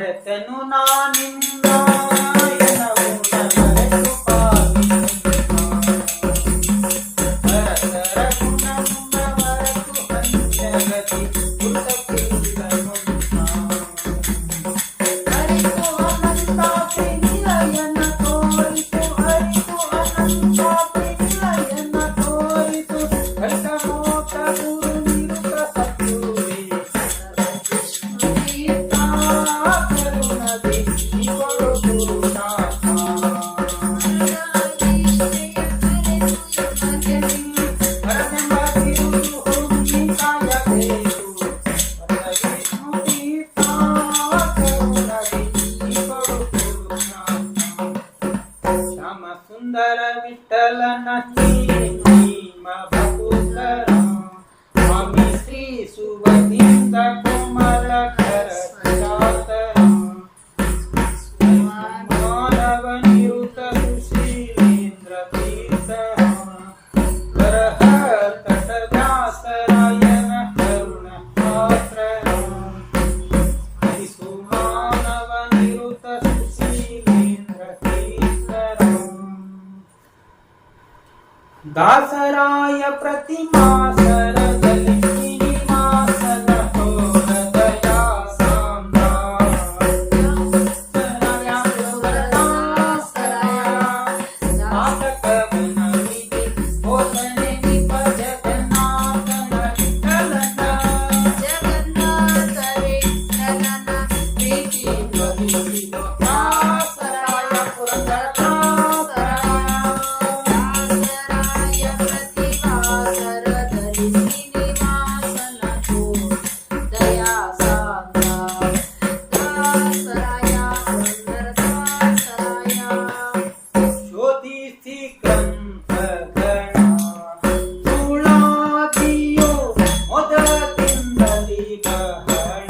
ಮರೆತೆನು ನಾನಿನ್ನ ಎನವು ನನ್ನರೆದು ಪಾಲಿಸುತ್ತ. ಭರತರ ಗುಣಗುಣ ಮರೆತು ಹಂಚಗತಿ ಉತ್ತಕ್ಕಿಲ್ಲ ಮುನ್ನ. ಅರಿತು ಅನಂತ ಪ್ರೇಮಿಲಯನ ತೋರಿತು, ಅರಿತು ಅನಂತ ಪ್ರೇಮಿಲಯನ ತೋರಿತು. ಕಲ್ಕಮೋಟ ಗುರು ನಿರುತ ಸದ್ಗುರುವೇ ಕೃಷ್ಣತೀರ್ಥ ಕರುಣದಿ ಇವರು ಗುರುನಾಥ. ಪರಮೆಂಬ ತಿರುಳು ಹೋಗಿ ಕಾಯಬೇಕು. ವಿಷ್ಣುತೀರ್ಥ ಕರುಣದಿ ಇವರು ಗುರುನಾಥ. ಶ್ಯಾಮ ಸುಂದರ ವಿಠಲನ ಮಹಿಮ ಭಕುತರ ಸ್ವಾಮಿ ಶ್ರೀ ಸುವನಿಂದ ಕೋಮಲಕರ ಚಾತರ. ಮಾನವ ನಿರುತ ಸುಶೀಲೇಂದ್ರ ತೀರ್ಥ ವರಹ ತಟವ್ಯಾಸರಾಯನ ಕರುಣ ಪಾತ್ರ. ಹರಿಸು ಮಾನವ ನಿರುತ ಸುಶೀಲೇಂದ್ರ ತೀರ್ಥರ. ದಾಸರಾಯ ಪ್ರತಿಮಾಸರದಲ್ಲಿ ಶ್ರೀನಿವಾಸನ ಹೋದ ದಯಾ ಸಾಂದ್ರ. ನಾಟಕವನವಿದೆ ಬೋಧನೆ ನಿಪ ಜಗನ್ನಾಥನ ವಿಠಲನ. ಪ್ರೀತಿಯಿಂದಲಿಸಿದೋ ದಾಸರಾಯ ಪುರಂದರದಾಸರಾಯ. ಶೋಧಿಸಿ ಗ್ರಂಥಗಣ ತುಳಾದಿಯೋ ಮೊದಲಿಂದಲೇ ಬಹಳ.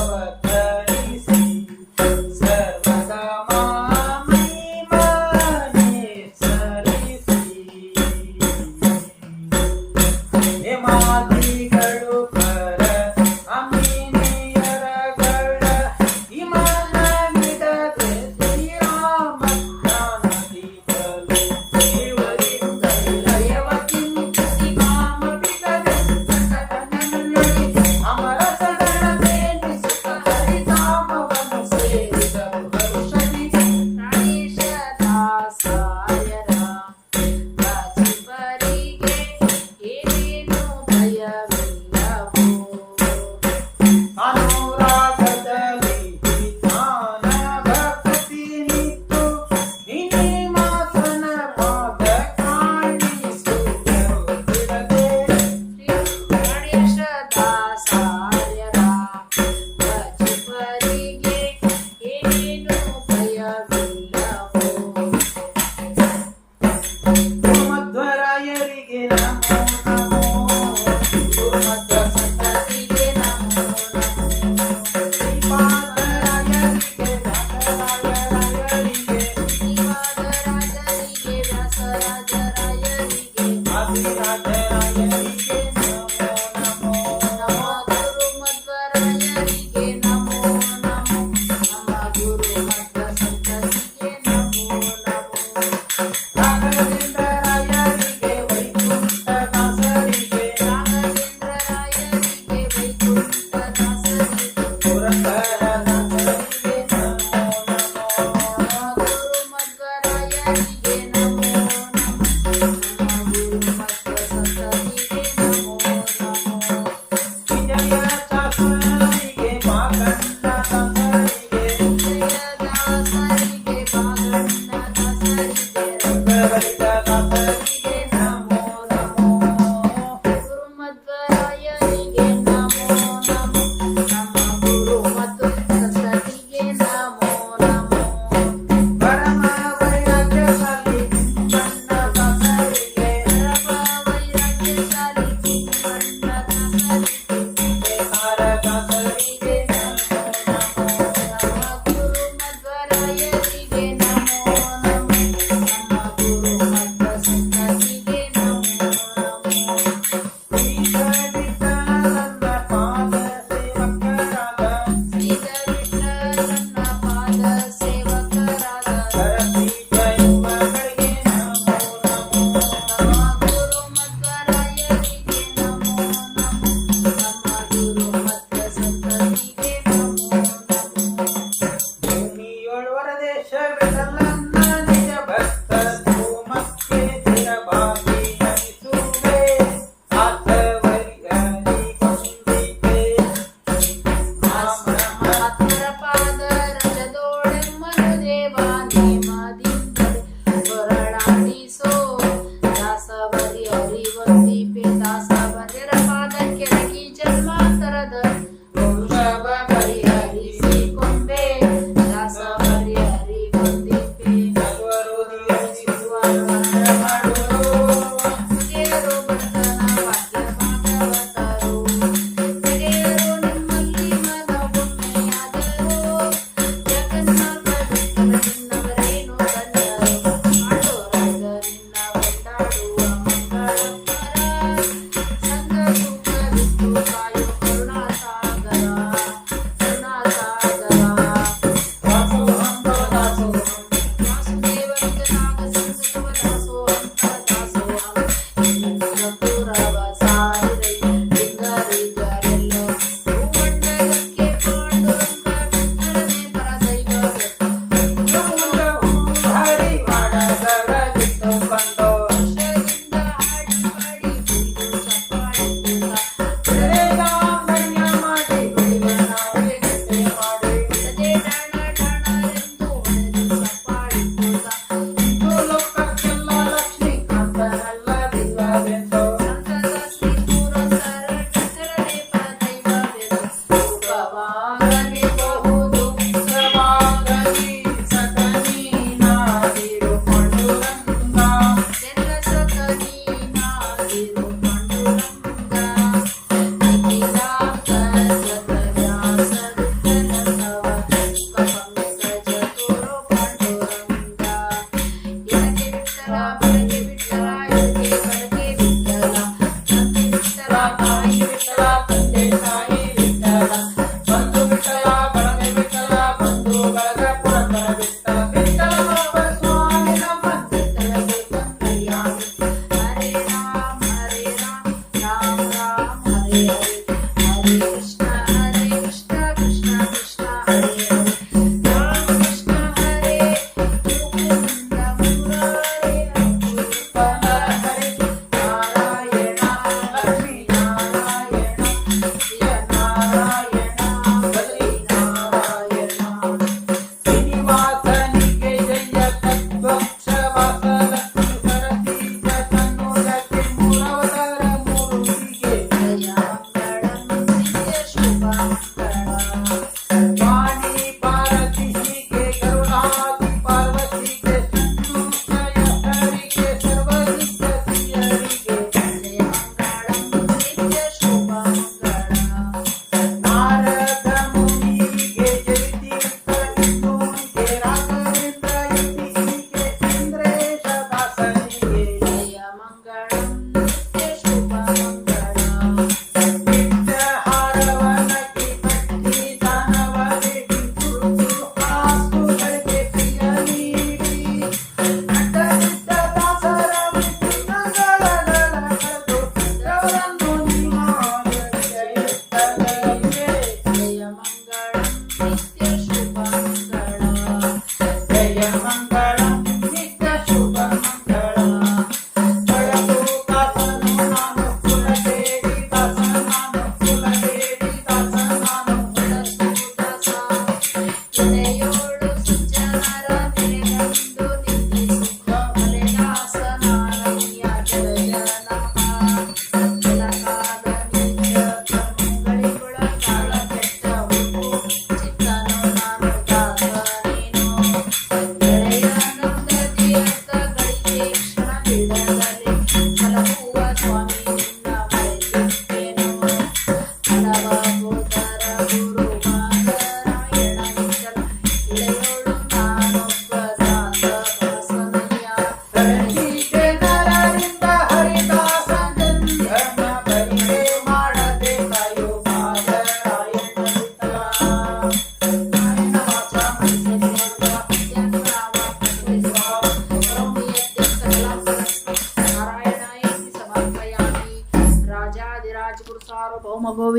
ಅವತರಿಸಿ ಸರ್ವದಾ ಮಹಿಮನೆ ಸರಿಸಿ ಹೇಮಾದಿಗಳು ಪರ ಅಮಿನಿಯರಗಳ ಹಿಮನವಿಡದೆ ಶ್ರೀರಾಮ ಜ್ಞಾನದೀಪಲು ದೇವರಿಂದ ಲಯವ ಚಿಂತಿಸಿ ಕಾಮ ಬಿಡದೆ ಅಮರ ಸದನ ಸೇವಿಸುತ್ತ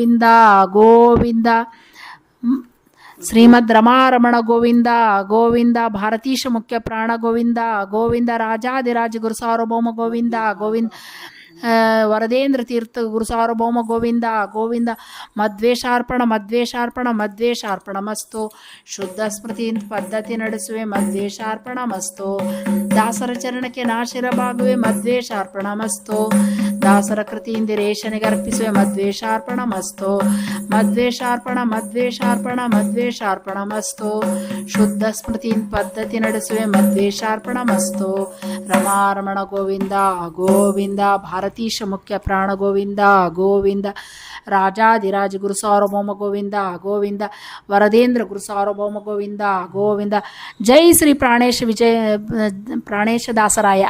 ಗೋವಿಂದ ಗೋವಿಂದ. ಶ್ರೀಮದ್ ರಮಾರಮಣ ಗೋವಿಂದ ಗೋವಿಂದ. ಭಾರತೀಶ ಮುಖ್ಯ ಪ್ರಾಣ ಗೋವಿಂದ ಗೋವಿಂದ. ರಾಜಾದಿರಾಜ ಗುರು ಸಾರ್ವಭೌಮ ಗೋವಿಂದ ಗೋವಿಂದ. ವರದೇಂದ್ರ ತೀರ್ಥ ಗುರು ಸಾರ್ವಭೌಮ ಗೋವಿಂದ ಗೋವಿಂದ. ಮದ್ವೇಷಾರ್ಪಣ ಮದ್ವೇಷಾರ್ಪಣ ಮದ್ವೇಷಾರ್ಪಣ ಮಸ್ತು. ಶುದ್ಧ ಸ್ಮೃತಿ ಪದ್ಧತಿ ನಡೆಸುವೆ ಮದ್ವೇಷಾರ್ಪಣ ಮಸ್ತು. ದಾಸರ ಚರಣಕ್ಕೆ ನಾಶಿರಬಾಗುವೆ ಮದ್ವೇಷಾರ್ಪಣ ಮಸ್ತು. ದಾಸರ ಕೃತಿಯಿಂದಿರೇಶನಿಗೆ ಅರ್ಪಿಸುವೆ ಮದ್ವೇಷಾರ್ಪಣ ಮಸ್ತು. ಮದ್ವೇಷಾರ್ಪಣ ಮದ್ವೇಷಾರ್ಪಣ ಮದ್ವೇಷಾರ್ಪಣ ಮಸ್ತು. ಶುದ್ಧ ಸ್ಮೃತಿ ಪದ್ಧತಿ ನಡೆಸುವೆ ಮದ್ವೇಷಾರ್ಪಣ ಮಸ್ತು. ರಮಾರಮಣ ಗೋವಿಂದ ಗೋವಿಂದ. ಭಾರತೀಶ ಮುಖ್ಯ ಪ್ರಾಣ ಗೋವಿಂದ ಗೋವಿಂದ. ರಾಜಾದಿರಾಜ ಗುರು ಸಾರ್ವಭೌಮ ಗೋವಿಂದ ಗೋವಿಂದ. ವರದೇಂದ್ರ ಗುರು ಸಾರ್ವಭೌಮ ಗೋವಿಂದ ಗೋವಿಂದ. ಜೈ ಶ್ರೀ ಪ್ರಾಣೇಶ ದಾಸರಾಯ.